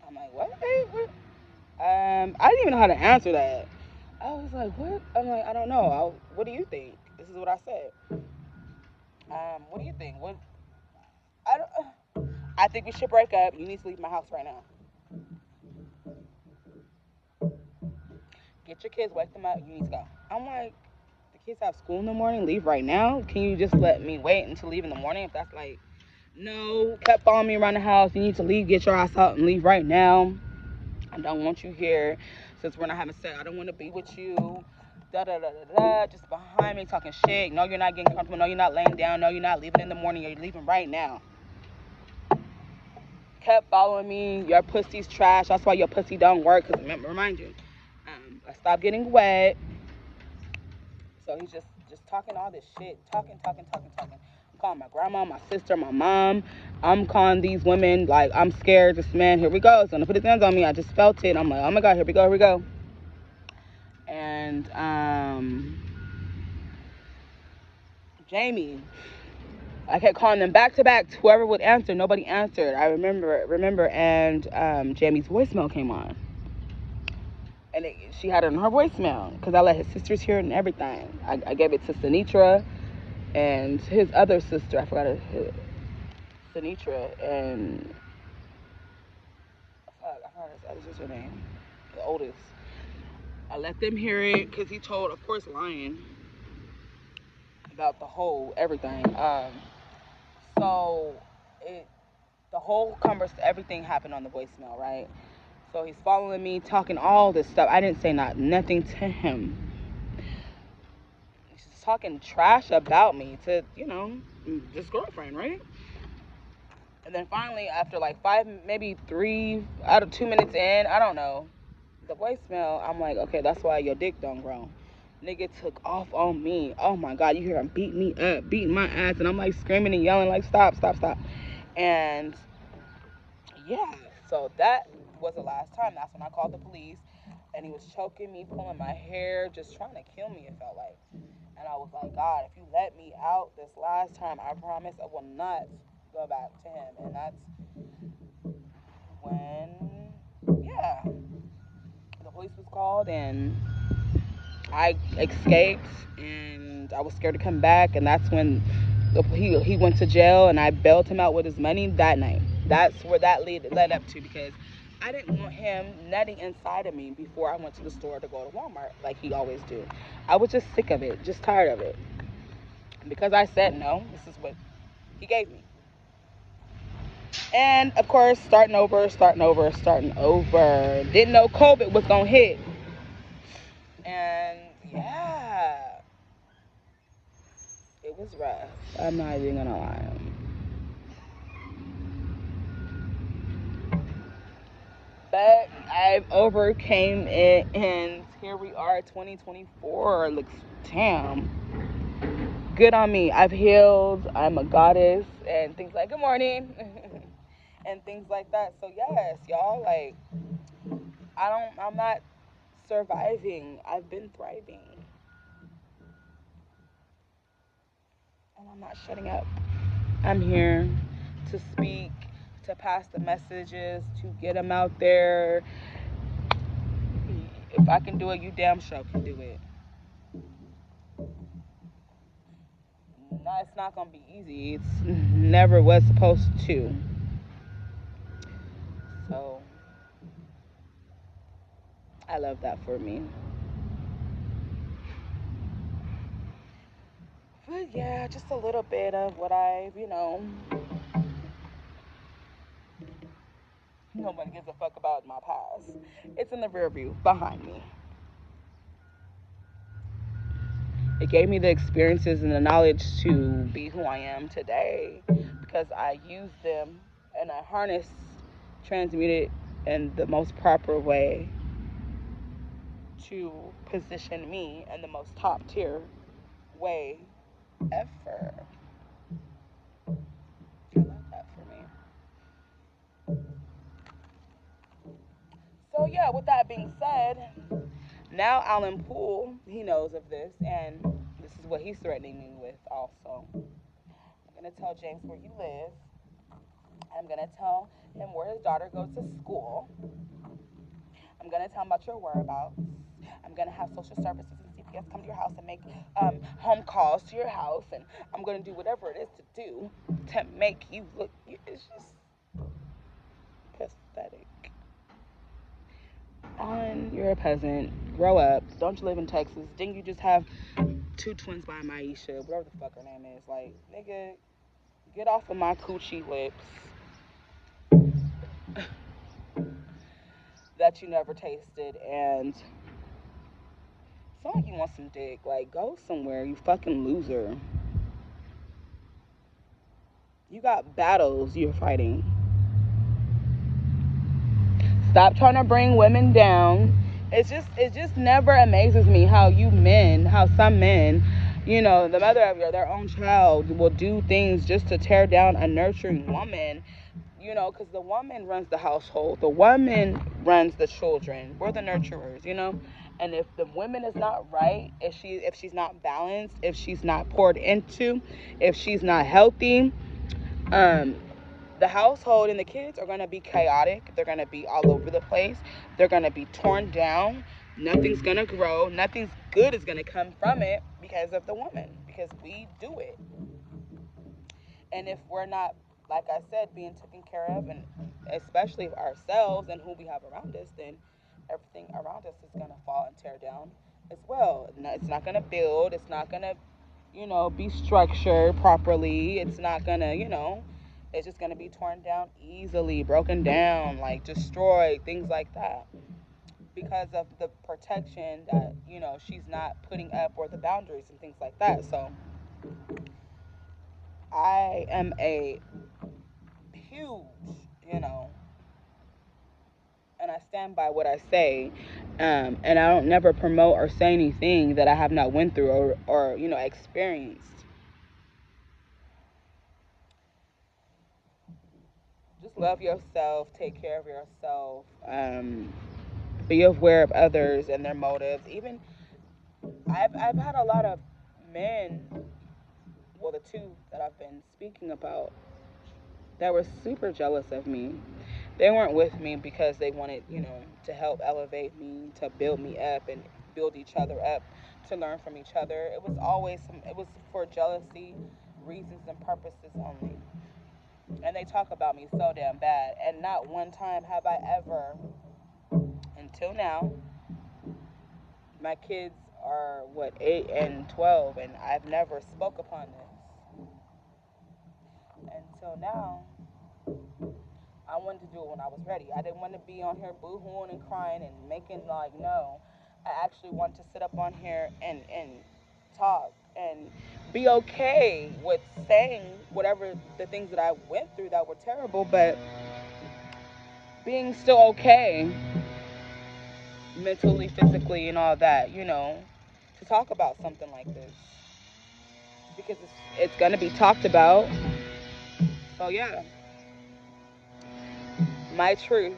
I'm like, what? Hey, what? I didn't even know how to answer that. I was like, what? I'm like, I don't know. What do you think? This is what I said. What do you think? What? I think we should break up. You need to leave my house right now. Get your kids, wake them up. You need to go. I'm like, the kids have school in the morning. Leave right now. Can you just let me wait until leave in the morning? If that's like, no. Kept following me around the house. You need to leave. Get your ass out and leave right now. I don't want you here. Since we're not having sex, I don't want to be with you. Da da da da da. Just behind me talking shit. No, you're not getting comfortable. No, you're not laying down. No, you're not leaving in the morning. You're leaving right now. Kept following me. Your pussy's trash. That's why your pussy don't work. Cause remind you, I stopped getting wet. So he's just talking all this shit. Talking. I'm calling my grandma, my sister, my mom. I'm calling these women like I'm scared. This man, here we go. He's gonna put his hands on me. I just felt it. I'm like, oh my God, here we go. And Jamie, I kept calling them back to back. Whoever would answer, nobody answered. I remember, and Jamie's voicemail came on. And she had it in her voicemail because I let his sisters hear it and everything. I gave it to Sinitra and his other sister. I forgot her. Sinitra and I forgot his sister's name. The oldest. I let them hear it because he told, of course, lying about the whole everything. So The whole conversation, everything happened on the voicemail, right? So he's following me, talking all this stuff. I didn't say nothing to him. He's just talking trash about me to, this girlfriend, right? And then finally, after like 5, maybe 3 out of 2 minutes in, I don't know, the voicemail, I'm like, okay, that's why your dick don't grow. Nigga took off on me. Oh my God, you hear him beat me up, beating my ass, and I'm like screaming and yelling like, stop, stop, stop. And yeah, so that was the last time. That's when I called the police, and he was choking me, pulling my hair, just trying to kill me, it felt like. And I was like, God, if you let me out this last time, I promise I will not go back to him. And that's when, yeah, the police was called, and I escaped, and I was scared to come back. And that's when he went to jail, and I bailed him out with his money that night. That's where that led up to, because I didn't want him nutting inside of me before I went to the store to go to Walmart like he always do. I was just sick of it, just tired of it. And because I said no, this is what he gave me. And of course, starting over. Didn't know COVID was gonna hit. And yeah, it was rough. I'm not even gonna lie. But I've overcame it, and here we are, 2024. Looks damn good on me. I've healed. I'm a goddess, and things like good morning, and things like that. So yes, y'all, like I'm not surviving. I've been thriving, and I'm not shutting up. I'm here to speak, to pass the messages, to get them out there. If I can do it, you damn sure can do it. No, it's not gonna be easy. It's never was supposed to. So I love that for me. But yeah, just a little bit of what nobody gives a fuck about my past. It's in the rear view behind me. It gave me the experiences and the knowledge to be who I am today, because I used them and I harnessed, transmuted in the most proper way to position me in the most top tier way ever. I love that for me. So yeah, with that being said, now Alan Poole, he knows of this, and this is what he's threatening me with also. I'm gonna tell James where you live. I'm gonna tell him where his daughter goes to school. I'm gonna tell him about your whereabouts. I'm gonna have social services and CPS come to your house and make home calls to your house, and I'm gonna do whatever it is to do to make you look. It's just pathetic. Alan, you're a peasant. Grow up. Don't you live in Texas? Didn't you just have 2 twins by Maisha, whatever the fuck her name is? Like, nigga, get off of my coochie lips that you never tasted, and sound like you want some dick. Like, go somewhere, you fucking loser. You got battles you're fighting. Stop trying to bring women down. It just never amazes me how some men, the mother of their own child, will do things just to tear down a nurturing woman. Because the woman runs the household, the woman runs the children. We're the nurturers. And if the woman is not right, if she's not balanced, if she's not poured into, if she's not healthy, the household and the kids are going to be chaotic. They're going to be all over the place. They're going to be torn down. Nothing's going to grow. Nothing's good is going to come from it because of the woman, because we do it. And if we're not, like I said, being taken care of, and especially ourselves and who we have around us, then everything around us is going to fall and tear down as well. It's not going to build. It's not going to, be structured properly. It's not going to, It's just going to be torn down easily, broken down, like destroyed, things like that, because of the protection that, she's not putting up, or the boundaries and things like that. So I am a huge, you know, and I stand by what I say. And I don't never promote or say anything that I have not went through, or experienced. Just love yourself, take care of yourself, be aware of others and their motives. Even I've had a lot of men, well, the two that I've been speaking about, that were super jealous of me. They weren't with me because they wanted, to help elevate me, to build me up and build each other up, to learn from each other. It was for jealousy reasons and purposes only. And they talk about me so damn bad. And not one time have I ever, until now, my kids are, 8 and 12, and I've never spoke upon this. Until now, I wanted to do it when I was ready. I didn't want to be on here boo-hooing and crying and making, like, no. I actually want to sit up on here and talk and be okay with saying whatever the things that I went through that were terrible, but being still okay mentally, physically, and all that, to talk about something like this, because it's going to be talked about. So yeah, my truth,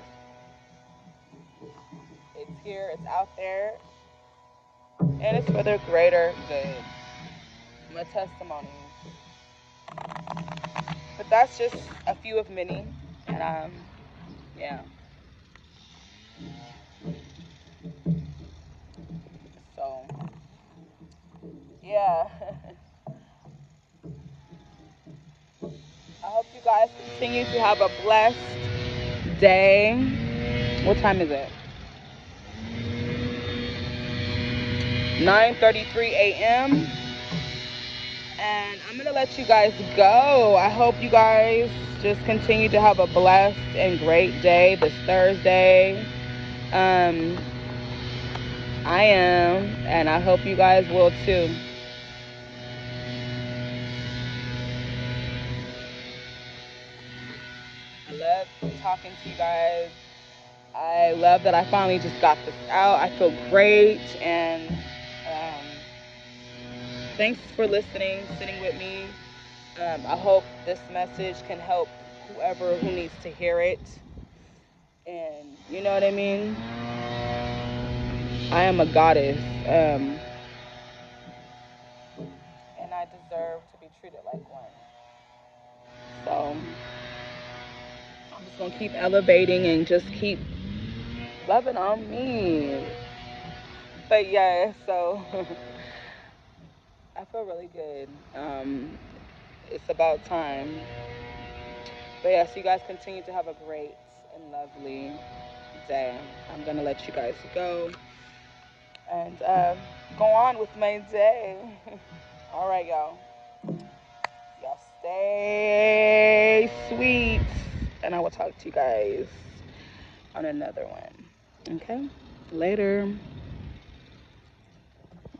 it's here, it's out there, and it's for the greater good. My testimonies, but that's just a few of many. And yeah, so yeah. I hope you guys continue to have a blessed day. What time is it? 9:33 a.m. And I'm going to let you guys go. I hope you guys just continue to have a blessed and great day this Thursday. I am, and I hope you guys will too. I love talking to you guys. I love that I finally just got this out. I feel great, and thanks for listening, sitting with me. I hope this message can help whoever who needs to hear it. And you know what I mean? I am a goddess, and I deserve to be treated like one. So I'm just gonna keep elevating and just keep loving on me. But yeah, so I feel really good. It's about time. But yeah, so you guys continue to have a great and lovely day. I'm gonna let you guys go and go on with my day. All right, y'all. Y'all stay sweet, and I will talk to you guys on another one. Okay? Later.